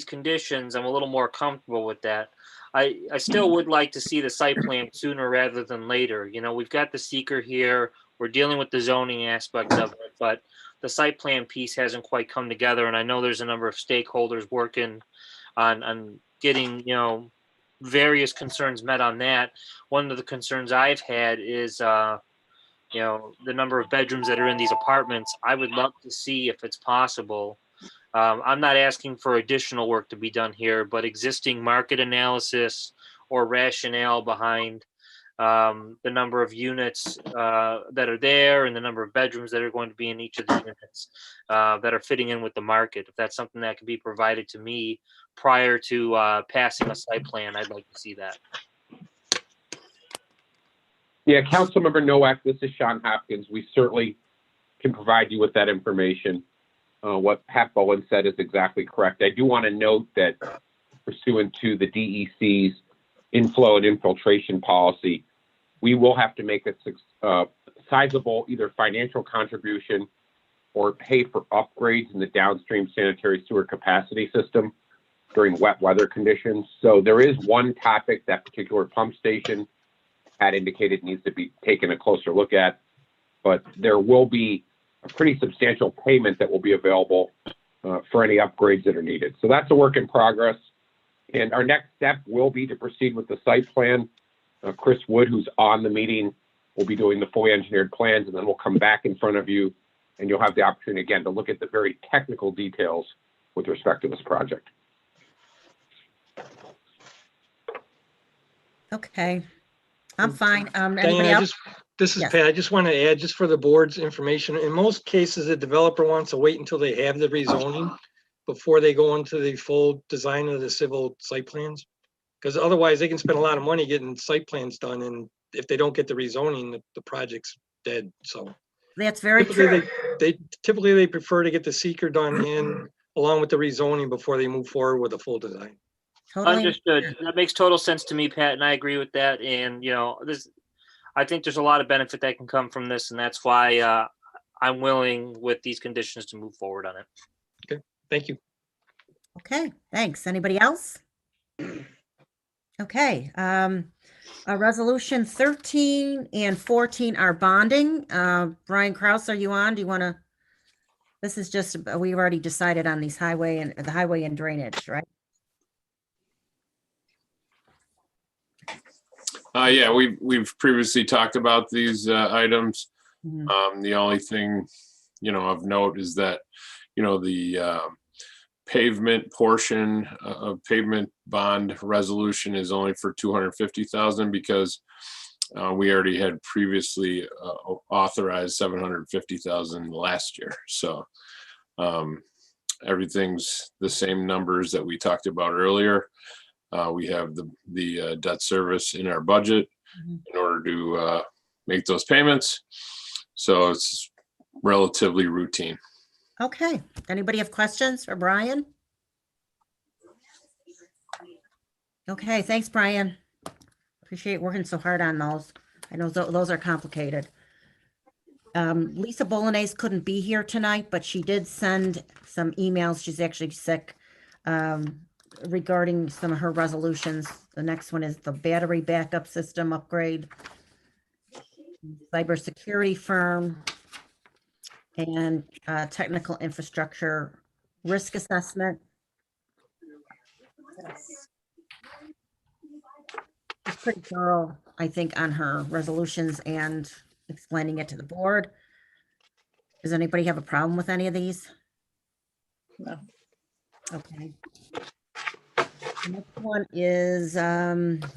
conditions, I'm a little more comfortable with that. I still would like to see the site plan sooner rather than later. You know, we've got the seeker here. We're dealing with the zoning aspect of it, but the site plan piece hasn't quite come together. And I know there's a number of stakeholders working on getting, you know, various concerns met on that. One of the concerns I've had is, you know, the number of bedrooms that are in these apartments. I would love to see if it's possible. I'm not asking for additional work to be done here, but existing market analysis or rationale behind the number of units that are there and the number of bedrooms that are going to be in each of the units that are fitting in with the market. If that's something that can be provided to me prior to passing a site plan, I'd like to see that. Yeah, Councilmember Nowak, this is Sean Hopkins. We certainly can provide you with that information. What Pat Bowen said is exactly correct. I do want to note that pursuant to the DEC's inflow and infiltration policy, we will have to make a sizable either financial contribution or pay for upgrades in the downstream sanitary sewer capacity system during wet weather conditions. So there is one topic, that particular pump station had indicated needs to be taken a closer look at, but there will be a pretty substantial payment that will be available for any upgrades that are needed. So that's a work in progress. And our next step will be to proceed with the site plan. Chris Wood, who's on the meeting, will be doing the fully engineered plans, and then we'll come back in front of you and you'll have the opportunity again to look at the very technical details with respect to this project. Okay, I'm fine. Anybody Diane, else? this is Yes. Pat. I just want to add, just for the board's information, in most cases, the developer wants to wait until they have the rezoning before they go into the full design of the civil site plans. Because otherwise they can spend a lot of money getting site plans done, and if they don't get the rezoning, the project's dead. So That's very typically true. they typically prefer to get the seeker done in along with the rezoning before they move forward with a full design. Totally. Understood. That makes total sense to me, Pat, and I agree with that. And, you know, I think there's a lot of benefit that can come from this, and that's why I'm willing with these conditions to move forward on it. Okay, thank you. Okay, thanks. Anybody else? Okay, resolution 13 and 14 are bonding. Brian Kraus, are you on? Do you want to? This is just, we've already decided on these highway and drainage, right? Yeah, we've previously talked about these items. The only thing, you know, of note is that, you know, the pavement portion of pavement bond resolution is only for 250,000 because we already had previously authorized 750,000 last year. So everything's the same numbers that we talked about earlier. We have the debt service in our budget in order to make those payments. So it's relatively routine. Okay, anybody have questions for Brian? Okay, thanks, Brian. Appreciate working so hard on those. I know those are complicated. Lisa Bolognese couldn't be here tonight, but she did send some emails. She's actually sick regarding some of her resolutions. The next one is the battery backup system upgrade, cybersecurity firm, and technical infrastructure risk assessment. She's pretty thorough, I think, on her resolutions and explaining it to the board. Does anybody have a problem with any of these? No. Okay. The next one is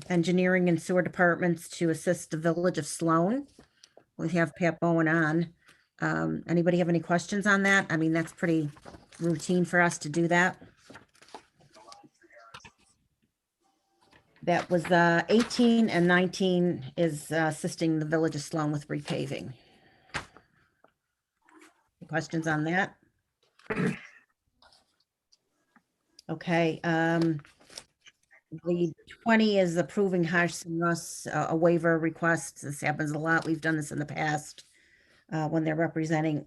engineering and sewer departments to assist the village of Sloan. We have Pat Bowen on. Anybody have any questions on that? I mean, that's pretty routine for us to do that. That was 18 and 19 is assisting the village of Sloan with repaving. Any questions on that? Okay. The 20 is approving Hodgson Russ a waiver request. This happens a lot. We've done this in the past when they're representing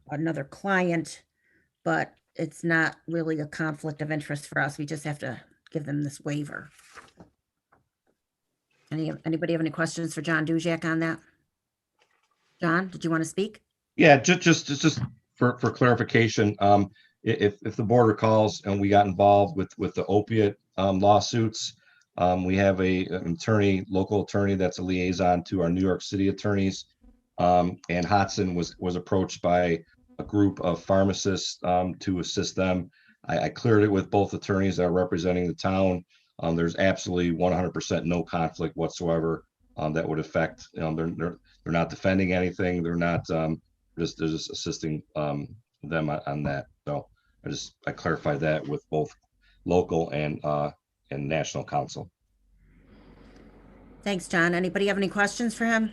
another client, but it's not really a conflict of interest for us. We just have to give them this waiver. Anybody have any questions for John Duziak on that? John, did you want to speak? Yeah, just for clarification, if the board recalls and we got involved with the opiate lawsuits, we have an attorney, local attorney that's a liaison to our New York City attorneys. And Hodson was approached by a group of pharmacists to assist them. I cleared it with both attorneys that are representing the town. There's absolutely 100% no conflict whatsoever that would affect. They're not defending anything. They're not they're just assisting them on that. So I clarified that with both local and national council. Thanks, John. Anybody have any questions for him?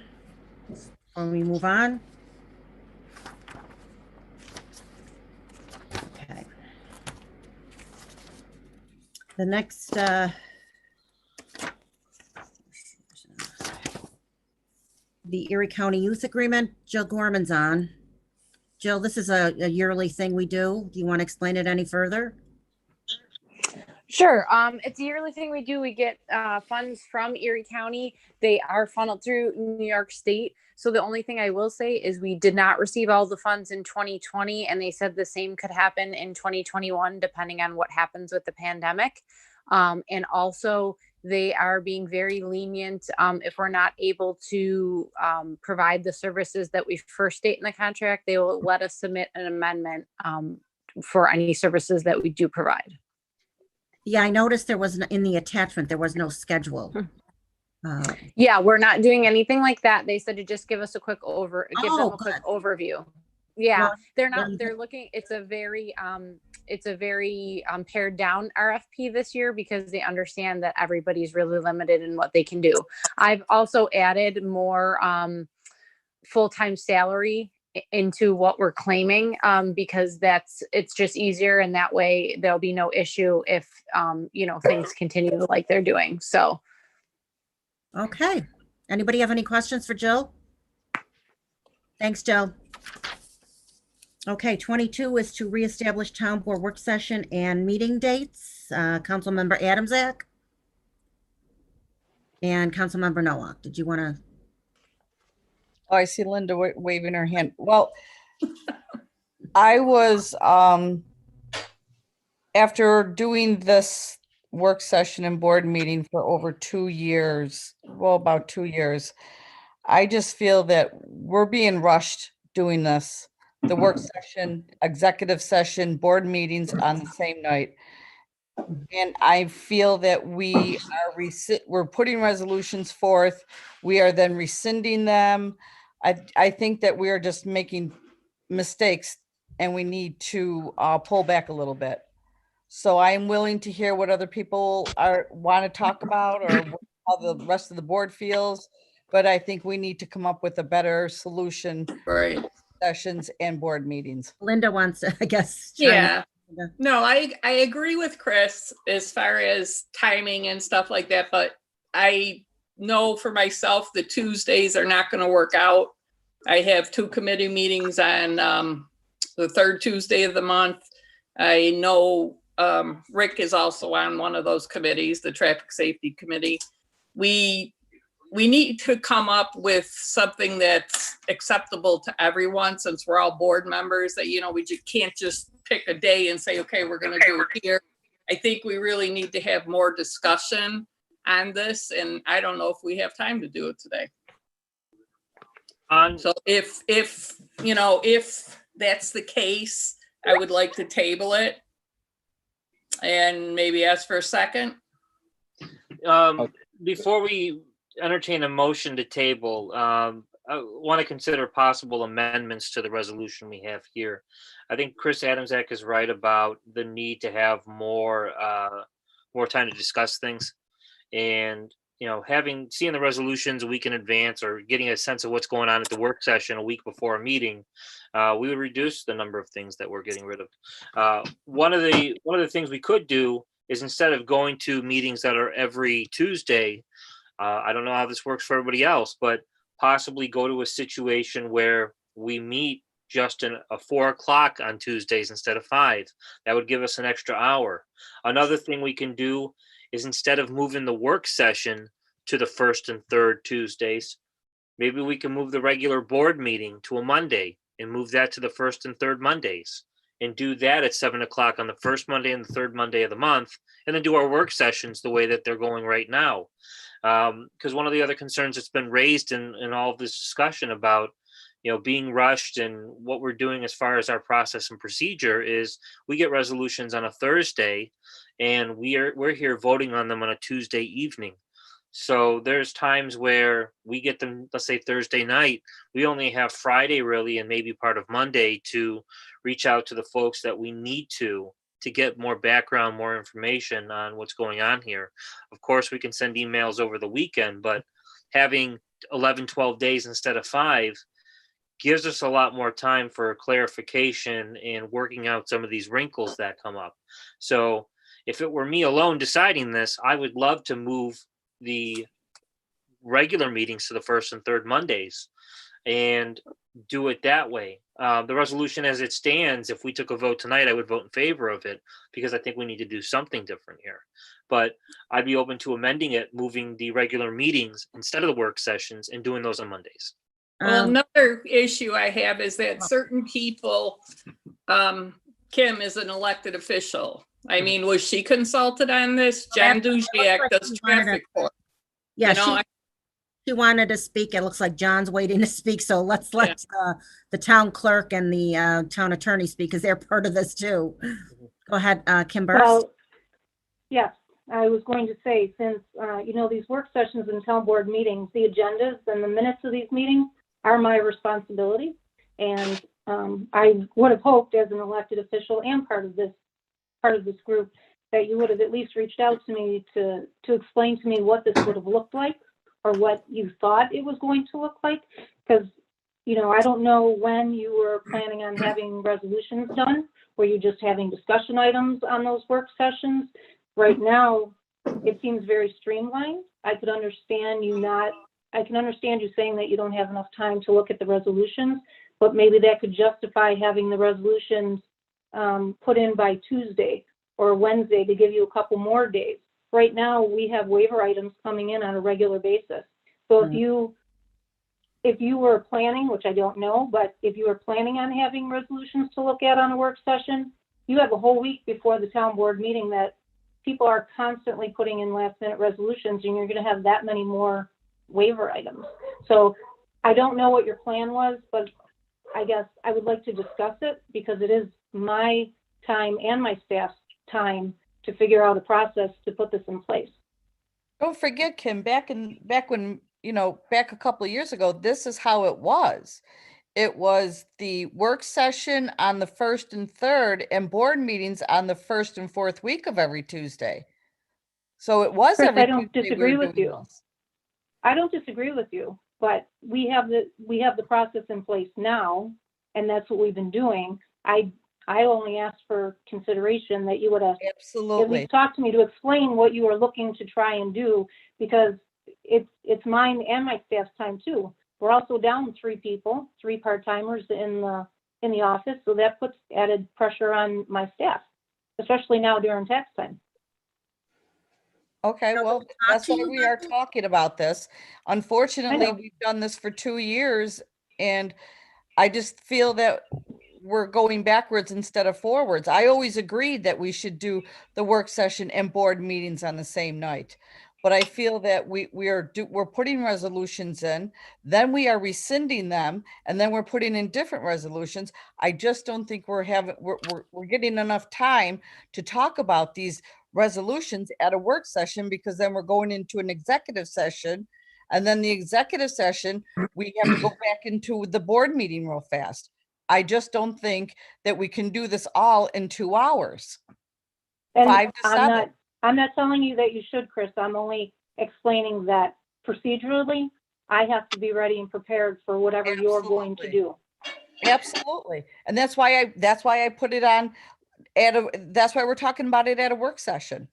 Before we move on. Okay. The next, the Erie County Youth Agreement, Jill Gorman's on. Jill, this is a yearly thing we do. Do you want to explain it any further? Sure. It's a yearly thing we do. We get funds from Erie County. They are funneled through New York State. So the only thing I will say is we did not receive all the funds in 2020, and they said the same could happen in 2021, depending on what happens with the pandemic. And also, they are being very lenient if we're not able to provide the services that we first state in the contract. They will let us submit an amendment for any services that we do provide. Yeah, I noticed there was in the attachment, there was no schedule. Yeah, we're not doing anything like that. They said to just give us a quick quick overview. Yeah, Well, they're not, they're looking, it's a very pared down RFP this year because they understand that everybody's really limited in what they can do. I've also added more full-time salary into what we're claiming because it's just easier, and that way there'll be no issue if things continue like they're doing. So okay, anybody have any questions for Jill? Thanks, Jill. Okay, 22 is to reestablish town board work session and meeting dates. Councilmember Adamczak and Councilmember Nowak, did you want to? Oh, I see Linda waving her hand. Well, I was, after doing this work session and board meeting for over 2 years, well, about 2 years, I just feel that we're being rushed doing this. The work session, executive session, board meetings on the same night. And I feel that we're putting resolutions forth. We are then rescinding them. I think that we are just making mistakes and we need to pull back a little bit. So I'm willing to hear what other people want to talk about or how the rest of the board feels. But I think we need to come up with a better solution. Right. Sessions and board meetings. Linda wants to, I guess. Yeah. No, I agree with Chris as far as timing and stuff like that, but I know for myself the Tuesdays are not going to work out. I have 2 committee meetings on the 3rd Tuesday of the month. I know Rick is also on one of those committees, the Traffic Safety Committee. We need to come up with something that's acceptable to everyone, since we're all board members, that, we can't just pick a day and say, okay, we're going to do it here. I think we really need to have more discussion on this, and I don't know if we have time to do it today. So if that's the case, I would like to table it and maybe ask for a second. Before we entertain a motion to table, I want to consider possible amendments to the resolution we have here. I think Chris Adamczak is right about the need to have more time to discuss things, and seeing the resolutions a week in advance or getting a sense of what's going on at the work session a week before a meeting, we would reduce the number of things that we're getting rid of. One of the things we could do is, instead of going to meetings that are every Tuesday, I don't know how this works for everybody else, but possibly go to a situation where we meet just a 4 o'clock on Tuesdays instead of 5. That would give us an extra hour. Another thing we can do is instead of moving the work session to the first and third Tuesdays, maybe we can move the regular board meeting to a Monday and move that to the first and third Mondays and do that at 7 o'clock on the first Monday and the third Monday of the month, and then do our work sessions the way that they're going right now. Because one of the other concerns that's been raised in all of this discussion about, being rushed and what we're doing as far as our process and procedure is we get resolutions on a Thursday and we're here voting on them on a Tuesday evening. So there's times where we get them, let's say Thursday night, we only have Friday really and maybe part of Monday to reach out to the folks that we need to get more background, more information on what's going on here. Of course, we can send emails over the weekend, but having 11, 12 days instead of 5 gives us a lot more time for clarification and working out some of these wrinkles that come up. So if it were me alone deciding this, I would love to move the regular meetings to the first and third Mondays and do it that way. The resolution as it stands, if we took a vote tonight, I would vote in favor of it because I think we need to do something different here. But I'd be open to amending it, moving the regular meetings instead of the work sessions and doing those on Mondays. Well, another issue I have is that certain people, Kim is an elected official. I mean, was she consulted on this? Jan Duziak does traffic court. Yeah, You know, she wanted to speak. It looks like John's waiting to speak. So let's let the town clerk and the town attorney speak because they're part of this too. Go ahead, Kim Burst. Well, yes, I was going to say, since, these work sessions and town board meetings, the agendas and the minutes of these meetings are my responsibility. And I would have hoped as an elected official and part of this group that you would have at least reached out to me to explain to me what this would have looked like or what you thought it was going to look like. Because, I don't know when you were planning on having resolutions done. Were you just having discussion items on those work sessions? Right now, it seems very streamlined. I can understand you saying that you don't have enough time to look at the resolutions, but maybe that could justify having the resolutions put in by Tuesday or Wednesday to give you a couple more days. Right now, we have waiver items coming in on a regular basis. So if you were planning, which I don't know, but if you were planning on having resolutions to look at on a work session, you have a whole week before the town board meeting that people are constantly putting in last minute resolutions, and you're going to have that many more waiver items. So I don't know what your plan was, but I guess I would like to discuss it because it is my time and my staff's time to figure out a process to put this in place. Don't forget, Kim, back when, back a couple of years ago, this is how it was. It was the work session on the first and third and board meetings on the first and fourth week of every Tuesday. So it was Chris, every I don't Tuesday disagree we were with doing you. this. I don't disagree with you, but we have the process in place now, and that's what we've been doing. I only asked for consideration that you would have at least talked to me to explain what you were looking to try and do, because it's mine and my staff's time too. We're also down 3 people, 3 part-timers in the office, so that puts added pressure on my staff, especially now during tax time. Okay, well, that's why we are talking about this. Unfortunately, we've done this for 2 years, and I just feel that we're going backwards instead of forwards. I always agreed that we should do the work session and board meetings on the same night. But I feel that we're putting resolutions in, then we are rescinding them, and then we're putting in different resolutions. I just don't think we're getting enough time to talk about these resolutions at a work session, because then we're going into an executive session, and then the executive session, we have to go back into the board meeting real fast. I just don't think that we can do this all in 2 hours. And 5 to 7. I'm not telling you that you should, Chris. I'm only explaining that procedurally, I have to be ready and prepared for whatever you're going to do. Absolutely. And that's why I put it on that's why we're talking about it at a work session.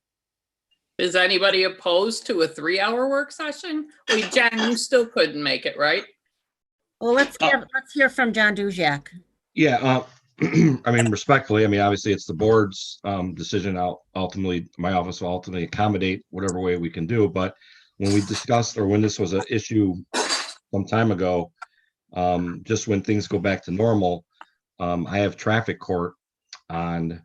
Is anybody opposed to a 3-hour work session? Wait, Jen, you still couldn't make it, right? Well, let's hear from John Duziak. Yeah, I mean, respectfully, I mean, obviously it's the board's decision. Ultimately, my office will ultimately accommodate whatever way we can do. But when we discussed, or when this was an issue some time ago, just when things go back to normal, I have traffic court on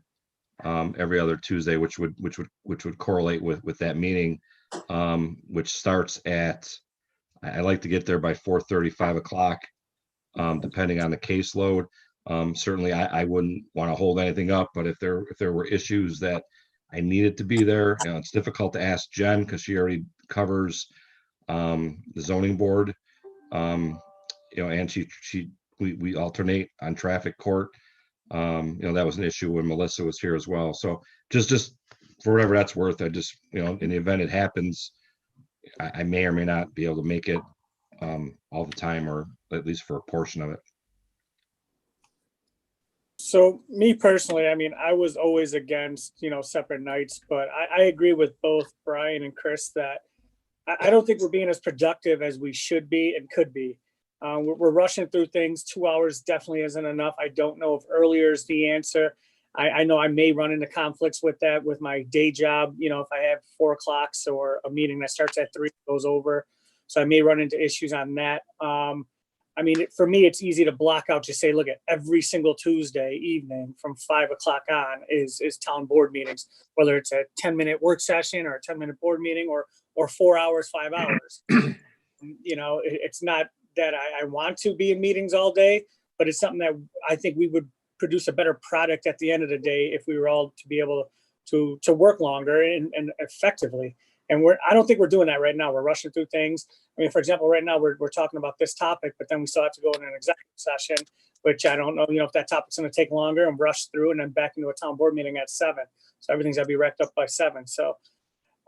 every other Tuesday, which would correlate with that meeting, which starts at, I like to get there by 4:30, 5 o'clock, depending on the caseload. Certainly I wouldn't want to hold anything up, but if there were issues that I needed to be there, you know, it's difficult to ask Jen because she already covers the zoning board. You know, and we alternate on traffic court. You know, that was an issue when Melissa was here as well. So just for whatever that's worth, I just, you know, in the event it happens, I may or may not be able to make it all the time, or at least for a portion of it. So me personally, I mean, I was always against, separate nights, but I agree with both Brian and Chris that I don't think we're being as productive as we should be and could be. We're rushing through things. 2 hours definitely isn't enough. I don't know if earlier is the answer. I know I may run into conflicts with that with my day job. If I have 4 o'clocks or a meeting that starts at 3 goes over. So I may run into issues on that. I mean, for me, it's easy to block out, just say, look, at every single Tuesday evening from 5 o'clock on is town board meetings, whether it's a 10-minute work session or a 10-minute board meeting or 4 hours, 5 hours. It's not that I want to be in meetings all day, but it's something that I think we would produce a better product at the end of the day if we were all to be able to work longer and effectively. And I don't think we're doing that right now. We're rushing through things. I mean, for example, right now we're talking about this topic, but then we still have to go in an executive session, which I don't know, if that topic's going to take longer and rush through and then back into a town board meeting at 7. So everything's got to be wrapped up by 7. So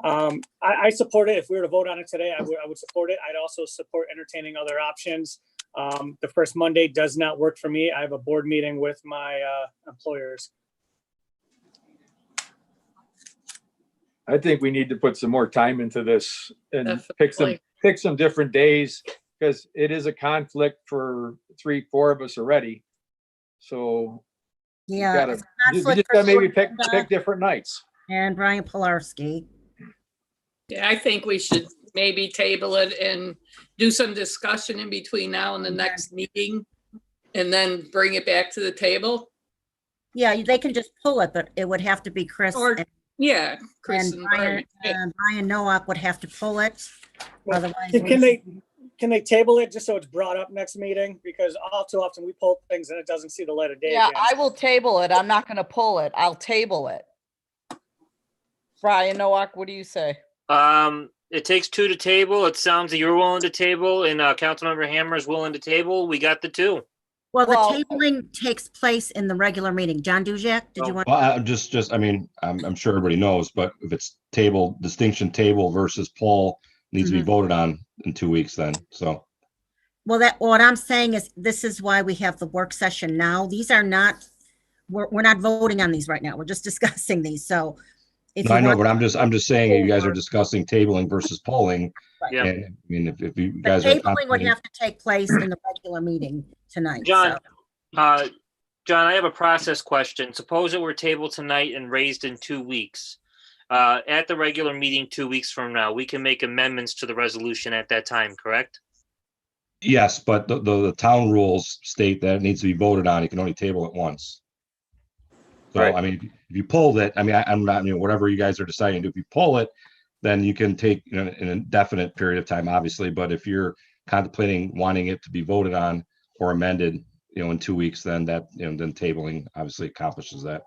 I support it. If we were to vote on it today, I would support it. I'd also support entertaining other options. The first Monday does not work for me. I have a board meeting with my employers. I think we need to put some more time into this and Definitely. pick some different days, because it is a conflict for 3-4 of us already. So Yeah. we just gotta maybe pick different nights. And Brian Pilarski. Yeah, I think we should maybe table it and do some discussion in between now and the next meeting, and then bring it back to the table. Yeah, they can just pull it, but it would have to be Chris. Yeah, Chris and Brian Nowak would have to pull it. Well, Otherwise, can they table it just so it's brought up next meeting? Because all too often we pull things and it doesn't see the light of day. Yeah, again. I will table it. I'm not going to pull it. I'll table it. Brian Nowak, what do you say? It takes 2 to table. It sounds like you're willing to table, and Councilmember Hammer is willing to table. We got the 2. well, the tabling takes place in the regular meeting. John Dujak, did you want? Well, I mean, I'm sure everybody knows, but if it's distinction table versus poll needs to be voted on in 2 weeks then, so. Well, what I'm saying is this is why we have the work session now. These are not, we're not voting on these right now. We're just discussing these. So No, I know, but I'm just saying you guys are discussing tabling versus polling. Right. Yeah. And I mean, if you the guys are tabling would have to take place in the regular meeting tonight. John, so. John, I have a process question. Suppose it were tabled tonight and raised in 2 weeks. At the regular meeting 2 weeks from now, we can make amendments to the resolution at that time, correct? Yes, but the town rules state that it needs to be voted on. You can only table it once. So, Right. I mean, if you pulled it, I mean, I'm not, whatever you guys are deciding to, if you pull it, then you can take an indefinite period of time, obviously. But if you're contemplating wanting it to be voted on or amended, in 2 weeks, then then tabling obviously accomplishes that.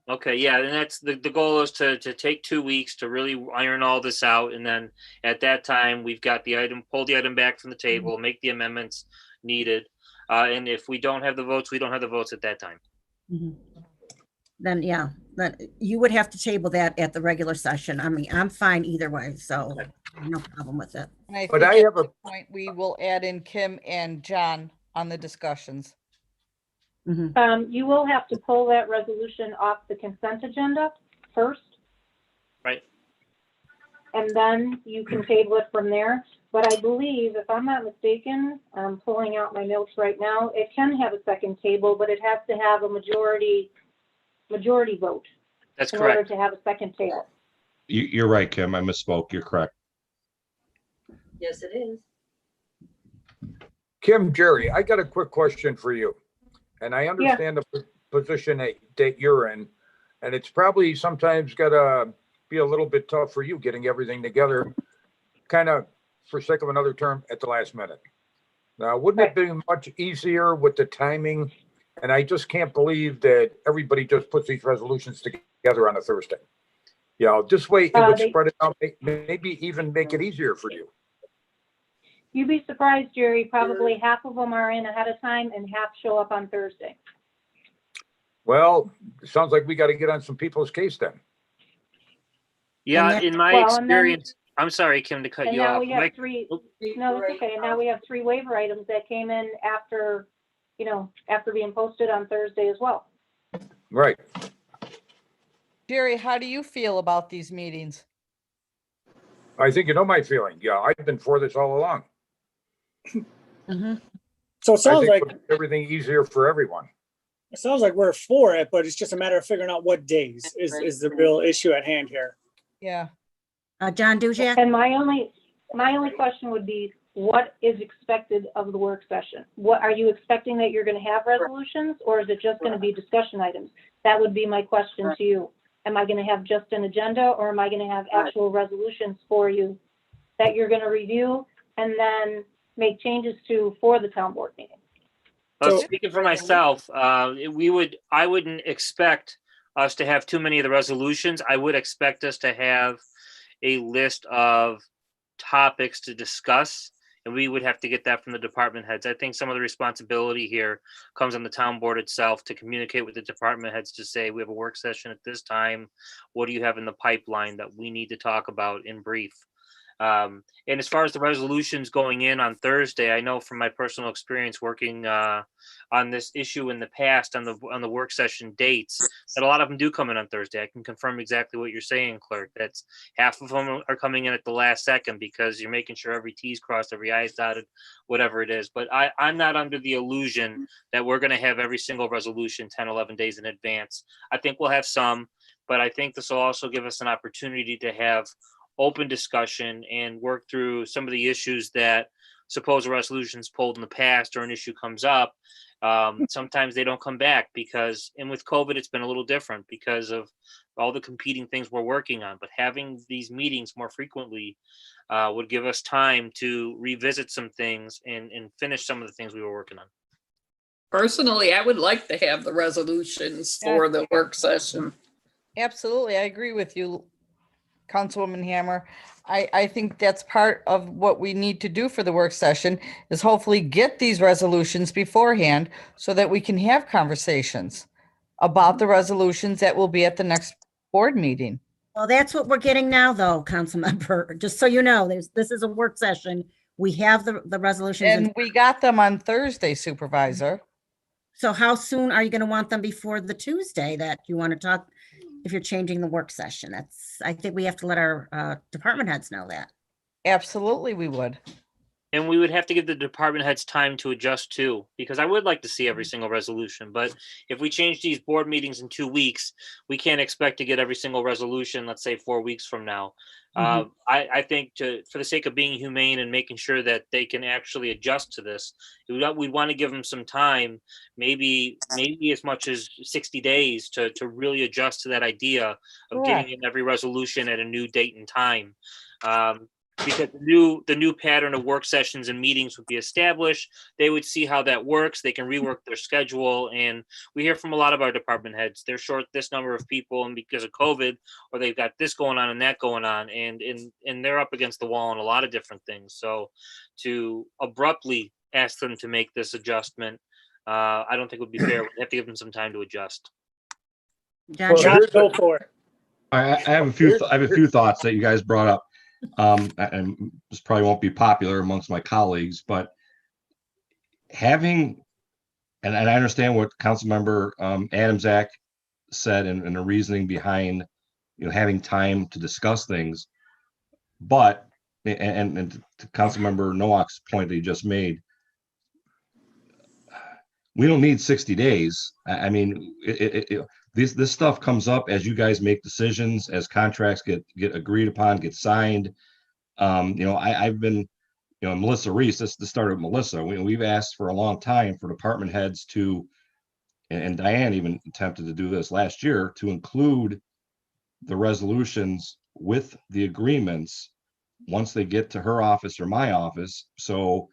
Okay, yeah, and that's the goal is to take 2 weeks to really iron all this out, and then at that time we've got the item, pull the item back from the table, make the amendments needed, and if we don't have the votes, we don't have the votes at that time. Then you would have to table that at the regular session. I mean, I'm fine either way, so no problem with it. And I But think I at have a- this point we will add in Kim and John on the discussions. You will have to pull that resolution off the consent agenda first. Right. And then you can table it from there. But I believe, if I'm not mistaken, I'm pulling out my notes right now, it can have a second table, but it has to have a majority vote That's in order correct. to have a second table. You're right, Kim. I misspoke. You're correct. Yes, it is. Kim, Jerry, I got a quick question for you. And I understand the position that you're in, and it's probably sometimes gotta be a little bit tough for you getting everything together, kind of, for sake of another term, at the last minute. Now, wouldn't it be much easier with the timing? And I just can't believe that everybody just puts these resolutions together on a Thursday. You know, this way it would spread it out, maybe even make it easier for you. You'd be surprised, Jerry, probably half of them are in ahead of time and half show up on Thursday. Well, it sounds like we got to get on some people's case then. Yeah, in my experience, I'm sorry, Kim, to cut And you now off. we have three, no, that's okay. And now we have 3 waiver items that came in after, after being posted on Thursday as well. Right. Jerry, how do you feel about these meetings? I think you know my feeling. Yeah, I've been for this all along. So it sounds like everything easier for everyone. it sounds like we're for it, but it's just a matter of figuring out what days is the real issue at hand here. Yeah. John Duziak? And my only question would be, what is expected of the work session? What are you expecting, that you're going to have resolutions, or is it just going to be discussion items? That would be my question to you. Am I going to have just an agenda, or am I going to have actual resolutions for you that you're going to review and then make changes to for the town board meeting? Speaking for myself, I wouldn't expect us to have too many of the resolutions. I would expect us to have a list of topics to discuss, and we would have to get that from the department heads. I think some of the responsibility here comes on the town board itself to communicate with the department heads to say, we have a work session at this time. What do you have in the pipeline that we need to talk about in brief? And as far as the resolutions going in on Thursday, I know from my personal experience working on this issue in the past on the work session dates that a lot of them do come in on Thursday. I can confirm exactly what you're saying, Clerk. That's half of them are coming in at the last second because you're making sure every T's crossed, every I's dotted, whatever it is. But I'm not under the illusion that we're going to have every single resolution 10, 11 days in advance. I think we'll have some, but I think this will also give us an opportunity to have open discussion and work through some of the issues that suppose a resolution's pulled in the past or an issue comes up. Sometimes they don't come back and with COVID, it's been a little different because of all the competing things we're working on. But having these meetings more frequently would give us time to revisit some things and finish some of the things we were working on. Personally, I would like to have the resolutions for the work session. Absolutely. I agree with you, Councilwoman Hammer. I think that's part of what we need to do for the work session is hopefully get these resolutions beforehand so that we can have conversations about the resolutions that will be at the next board meeting. Well, that's what we're getting now, though, Councilmember. Just so you know, this is a work session. We have the resolutions. And we got them on Thursday, Supervisor. So how soon are you going to want them before the Tuesday that you want to talk? If you're changing the work session, I think we have to let our department heads know that. Absolutely, we would. And we would have to give the department heads time to adjust too, because I would like to see every single resolution. But if we change these board meetings in 2 weeks, we can't expect to get every single resolution, let's say 4 weeks from now. I think for the sake of being humane and making sure that they can actually adjust to this, we want to give them some time, maybe as much as 60 days to really adjust to that idea of getting in every resolution at a new date and time. Because the new pattern of work sessions and meetings would be established. They would see how that works. They can rework their schedule. And we hear from a lot of our department heads, they're short this number of people and because of COVID, or they've got this going on and that going on. And they're up against the wall on a lot of different things. So to abruptly ask them to make this adjustment, I don't think would be fair. We have to give them some time to adjust. John, go for it. I have a few thoughts that you guys brought up. And this probably won't be popular amongst my colleagues, but having, and I understand what Councilmember Adamczak said and the reasoning behind, having time to discuss things, but and to Councilmember Nowak's point that he just made, we don't need 60 days. I mean, this stuff comes up as you guys make decisions, as contracts get agreed upon, get signed. I've been, Melissa Reese, this started with Melissa. We've asked for a long time for department heads to, and Diane even attempted to do this last year, to include the resolutions with the agreements once they get to her office or my office. So,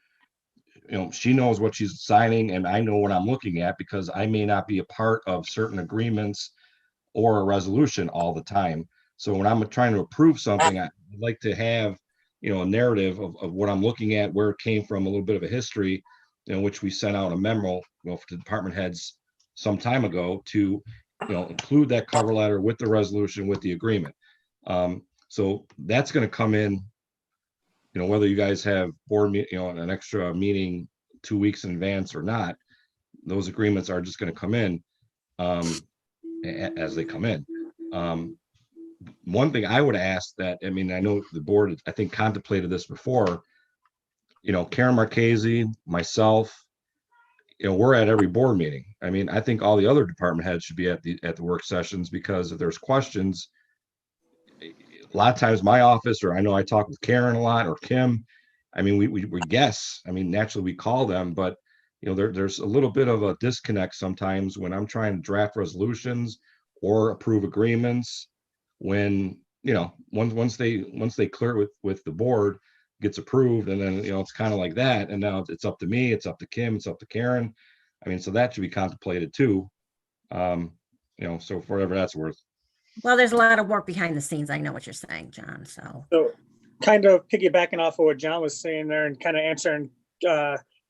she knows what she's signing and I know what I'm looking at, because I may not be a part of certain agreements or a resolution all the time. So when I'm trying to approve something, I'd like to have, a narrative of what I'm looking at, where it came from, a little bit of a history, which we sent out a memo, to department heads some time ago to, include that cover letter with the resolution, with the agreement. So that's going to come in, whether you guys have board an extra meeting 2 weeks in advance or not, those agreements are just going to come in as they come in. One thing I would ask that, I know the board, I think, contemplated this before, Karen Marchese, myself, we're at every board meeting. I think all the other department heads should be at the work sessions, because if there's questions, a lot of times my office, or I know I talk with Karen a lot, or Kim, we guess, naturally we call them, but there's a little bit of a disconnect sometimes when I'm trying to draft resolutions or approve agreements, when, once they clear it with the board, gets approved, and then, it's kind of like that. And now it's up to me, it's up to Kim, it's up to Karen. So that should be contemplated too. So for whatever that's worth. Well, there's a lot of work behind the scenes. I know what you're saying, John, so. So kind of piggybacking off of what John was saying there and kind of answering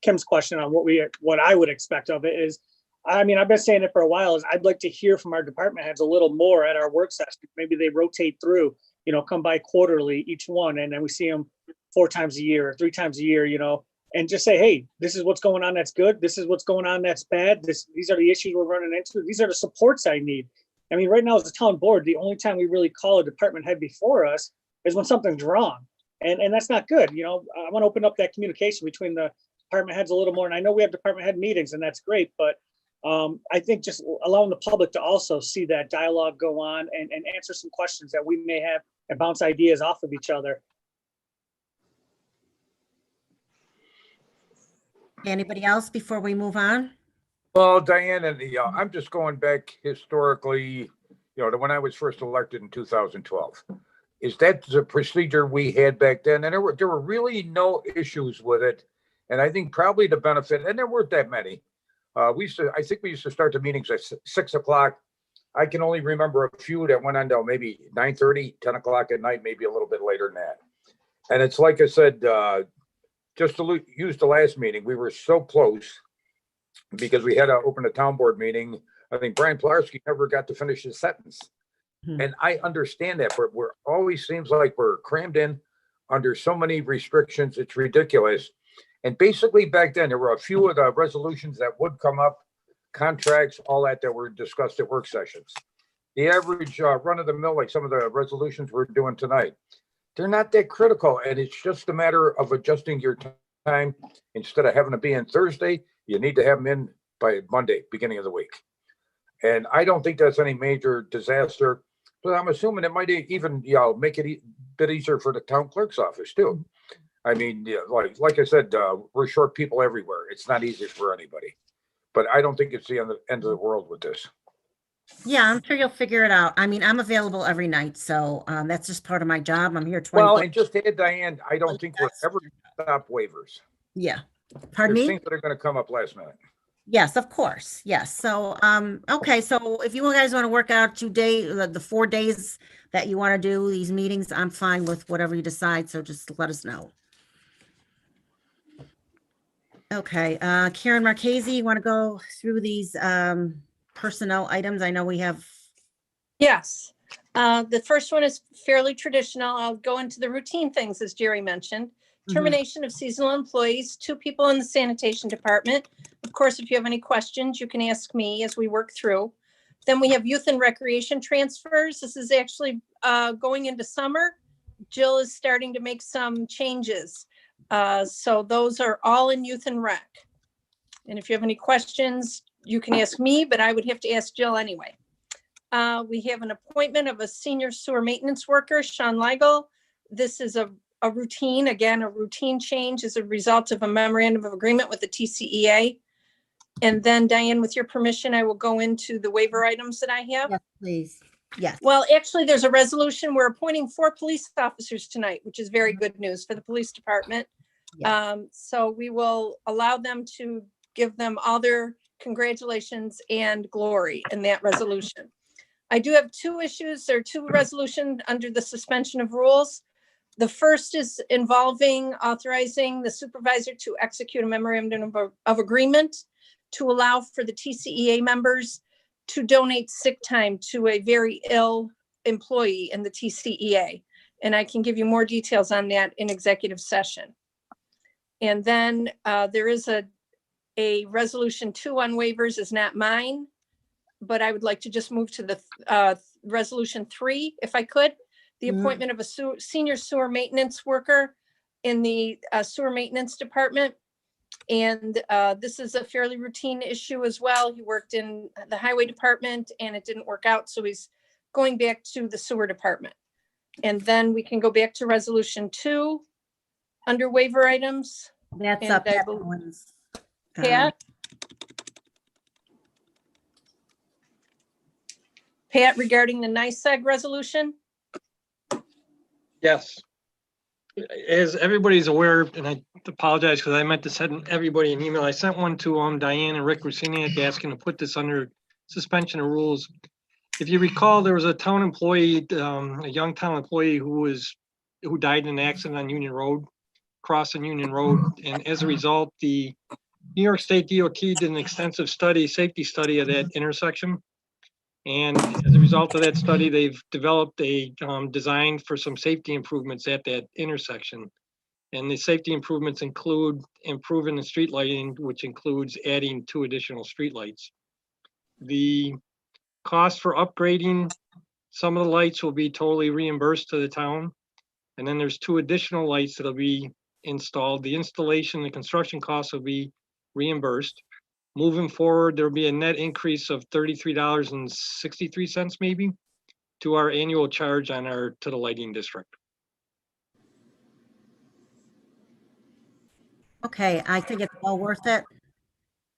Kim's question on what I would expect of it is, I've been saying it for a while, is I'd like to hear from our department heads a little more at our work session. Maybe they rotate through, come by quarterly, each one, and then we see them 4 times a year or 3 times a year, and just say, hey, this is what's going on that's good. This is what's going on that's bad. These are the issues we're running into. These are the supports I need. Right now as a town board, the only time we really call a department head before us is when something's wrong. And that's not good. I want to open up that communication between the department heads a little more. And I know we have department head meetings, and that's great, but I think just allowing the public to also see that dialogue go on and answer some questions that we may have and bounce ideas off of each other. Anybody else before we move on? Well, Diane, and I'm just going back historically, to when I was first elected in 2012. Is that the procedure we had back then? And there were really no issues with it. And I think probably the benefit, and there weren't that many. I think we used to start the meetings at 6 o'clock. I can only remember a few that went on till maybe 9:30, 10 o'clock at night, maybe a little bit later than that. And it's like I said, just to use the last meeting, we were so close because we had to open a town board meeting. I think Brian Plarski never got to finish his sentence. And I understand that, but we're always seems like we're crammed in under so many restrictions. It's ridiculous. And basically back then, there were a few of the resolutions that would come up, contracts, all that were discussed at work sessions. The average run of the mill, like some of the resolutions we're doing tonight, they're not that critical. And it's just a matter of adjusting your time. Instead of having to be in Thursday, you need to have them in by Monday, beginning of the week. And I don't think that's any major disaster. But I'm assuming it might even make it a bit easier for the town clerk's office too. Like I said, we're short people everywhere. It's not easy for anybody. But I don't think it's the end of the world with this. Yeah, I'm sure you'll figure it out. I'm available every night, so that's just part of my job. I'm here 24. Well, and just to add, Diane, I don't think we'll ever stop waivers. Yeah. Pardon There's me? things that are going to come up last minute. Yes, of course. Yes. So, okay. So if you guys want to work out the 4 days that you want to do these meetings, I'm fine with whatever you decide. So just let us know. Okay. Karen Marchese, you want to go through these personnel items? I know we have. Yes. The first one is fairly traditional. I'll go into the routine things, as Jerry mentioned. Termination of seasonal employees, 2 people in the sanitation department. Of course, if you have any questions, you can ask me as we work through. Then we have youth and recreation transfers. This is actually going into summer. Jill is starting to make some changes. So those are all in youth and rec. And if you have any questions, you can ask me, but I would have to ask Jill anyway. We have an appointment of a senior sewer maintenance worker, Sean Liegel. This is a routine, again, a routine change as a result of a memorandum of agreement with the TCEA. And then Diane, with your permission, I will go into the waiver items that I have. Yes, please. Yes. Well, actually, there's a resolution. We're appointing 4 police officers tonight, which is very good news for the police department. Yes. So we will allow them to give them all their congratulations and glory in that resolution. I do have 2 issues or 2 resolutions under the suspension of rules. The first is involving authorizing the supervisor to execute a memorandum of agreement to allow for the TCEA members to donate sick time to a very ill employee in the TCEA. And I can give you more details on that in executive session. And then there is a resolution 2 on waivers, is not mine, but I would like to just move to the resolution 3, if I could. The appointment of a senior sewer maintenance worker in the sewer maintenance department. And this is a fairly routine issue as well. He worked in the highway department and it didn't work out. So he's going back to the sewer department. And then we can go back to resolution 2 under waiver items. That's And up. I Pat? Pat, regarding the NICEAG resolution? Yes. As everybody's aware, and I apologize because I meant to send everybody an email. I sent one to Diane and Rick Rusiniak asking to put this under suspension of rules. If you recall, there was a town employee, a young town employee who died in an accident on Union Road, crossing Union Road. And as a result, the New York State DOT did an extensive safety study of that intersection. And as a result of that study, they've developed a design for some safety improvements at that intersection. And the safety improvements include improving the street lighting, which includes adding 2 additional street lights. The cost for upgrading some of the lights will be totally reimbursed to the town. And then there's 2 additional lights that'll be installed. The installation, the construction costs will be reimbursed. Moving forward, there'll be a net increase of $33.63 maybe to our annual charge to the lighting district. Okay, I think it's well worth it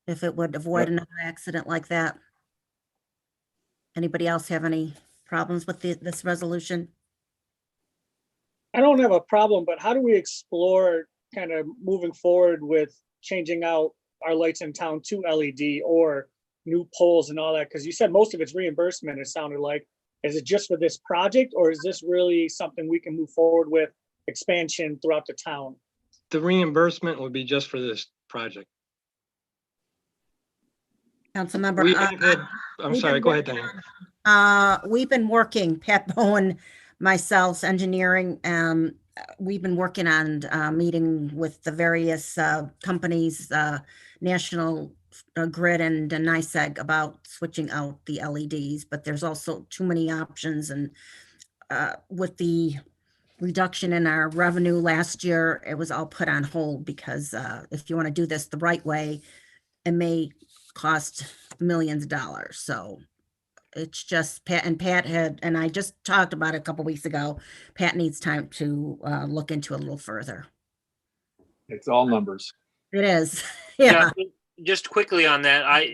if it would avoid another accident like that. Anybody else have any problems with this resolution? I don't have a problem, but how do we explore kind of moving forward with changing out our lights in town to LED or new poles and all that? Because you said most of it's reimbursement, it sounded like. Is it just for this project or is this really something we can move forward with expansion throughout the town? The reimbursement would be just for this project. Councilmember, I'm sorry, go ahead, Diane. We've been working, Pat Bowen, myself, engineering, we've been working on meeting with the various companies, National Grid and NICEAG, about switching out the LEDs, but there's also too many options. And with the reduction in our revenue last year, it was all put on hold because if you want to do this the right way, it may cost millions of dollars. So it's just Pat and I just talked about it a couple weeks ago. Pat needs time to look into it a little further. It's all numbers. It is. Yeah. Just quickly on that,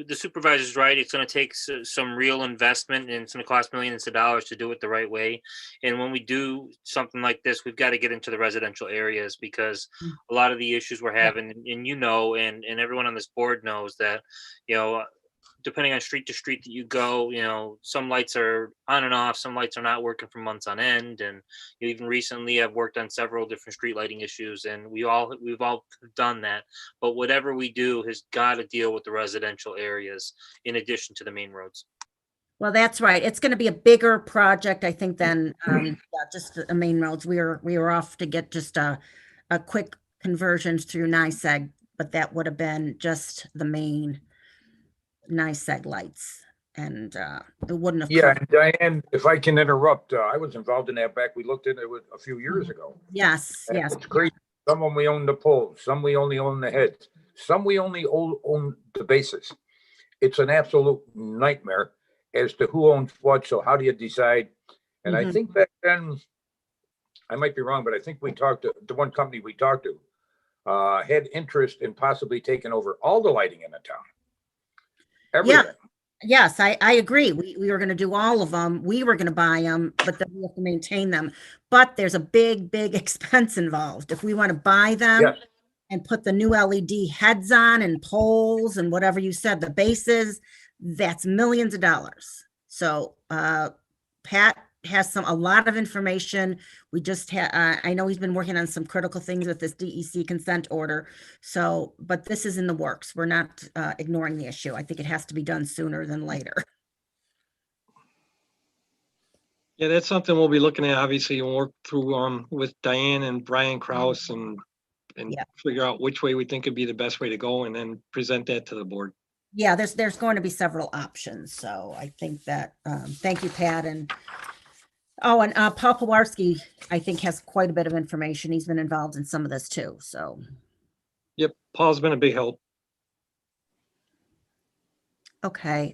the supervisor's right. It's going to take some real investment and it's going to cost millions of dollars to do it the right way. And when we do something like this, we've got to get into the residential areas because a lot of the issues we're having, and and everyone on this board knows that, depending on street to street that you go, some lights are on and off, some lights are not working for months on end. And even recently I've worked on several different street lighting issues and we've all done that. But whatever we do has got to deal with the residential areas in addition to the main roads. Well, that's right. It's going to be a bigger project, I think, than just the main roads. We were off to get just a quick conversion through NICEAG, but that would have been just the main NICEAG lights. and it wouldn't have. Yeah, covered- and Diane, if I can interrupt, I was involved in that back, we looked at it a few years ago. Yes, And yes. It's crazy. Some of them we own the poles, some we only own the heads, some we only own the bases. It's an absolute nightmare as to who owns what, so how do you decide? And I Mhm. think back then, I might be wrong, but I think we talked to, the one company we talked to, had interest in possibly taking over all the lighting in the town. Everything. Yes, I agree. We were going to do all of them. We were going to buy them, but then we have to maintain them. But there's a big, big expense involved. If we want to buy them Yes. and put the new LED heads on and poles and whatever you said, the bases, that's millions of dollars. So Pat has a lot of information. We just I know he's been working on some critical things with this DEC consent order. So, but this is in the works. We're not ignoring the issue. I think it has to be done sooner than later. Yeah, that's something we'll be looking at, obviously, and work through with Diane and Brian Kraus and Yeah. figure out which way we think would be the best way to go and then present that to the board. Yeah, there's going to be several options. So I think that, thank you, Pat. And Paul Pawarski, I think, has quite a bit of information. He's been involved in some of this too. So, Yep, Paul's been a big help. okay.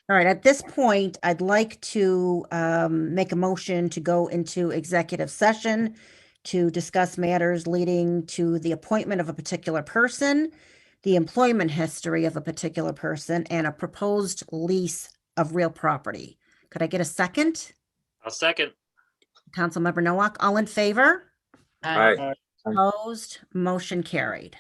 All right, at this point, I'd like to make a motion to go into executive session to discuss matters leading to the appointment of a particular person, the employment history of a particular person, and a proposed lease of real property. Could I get a second? I'll second. Councilmember Nowak, all in favor? Aye. Opposed, motion carried.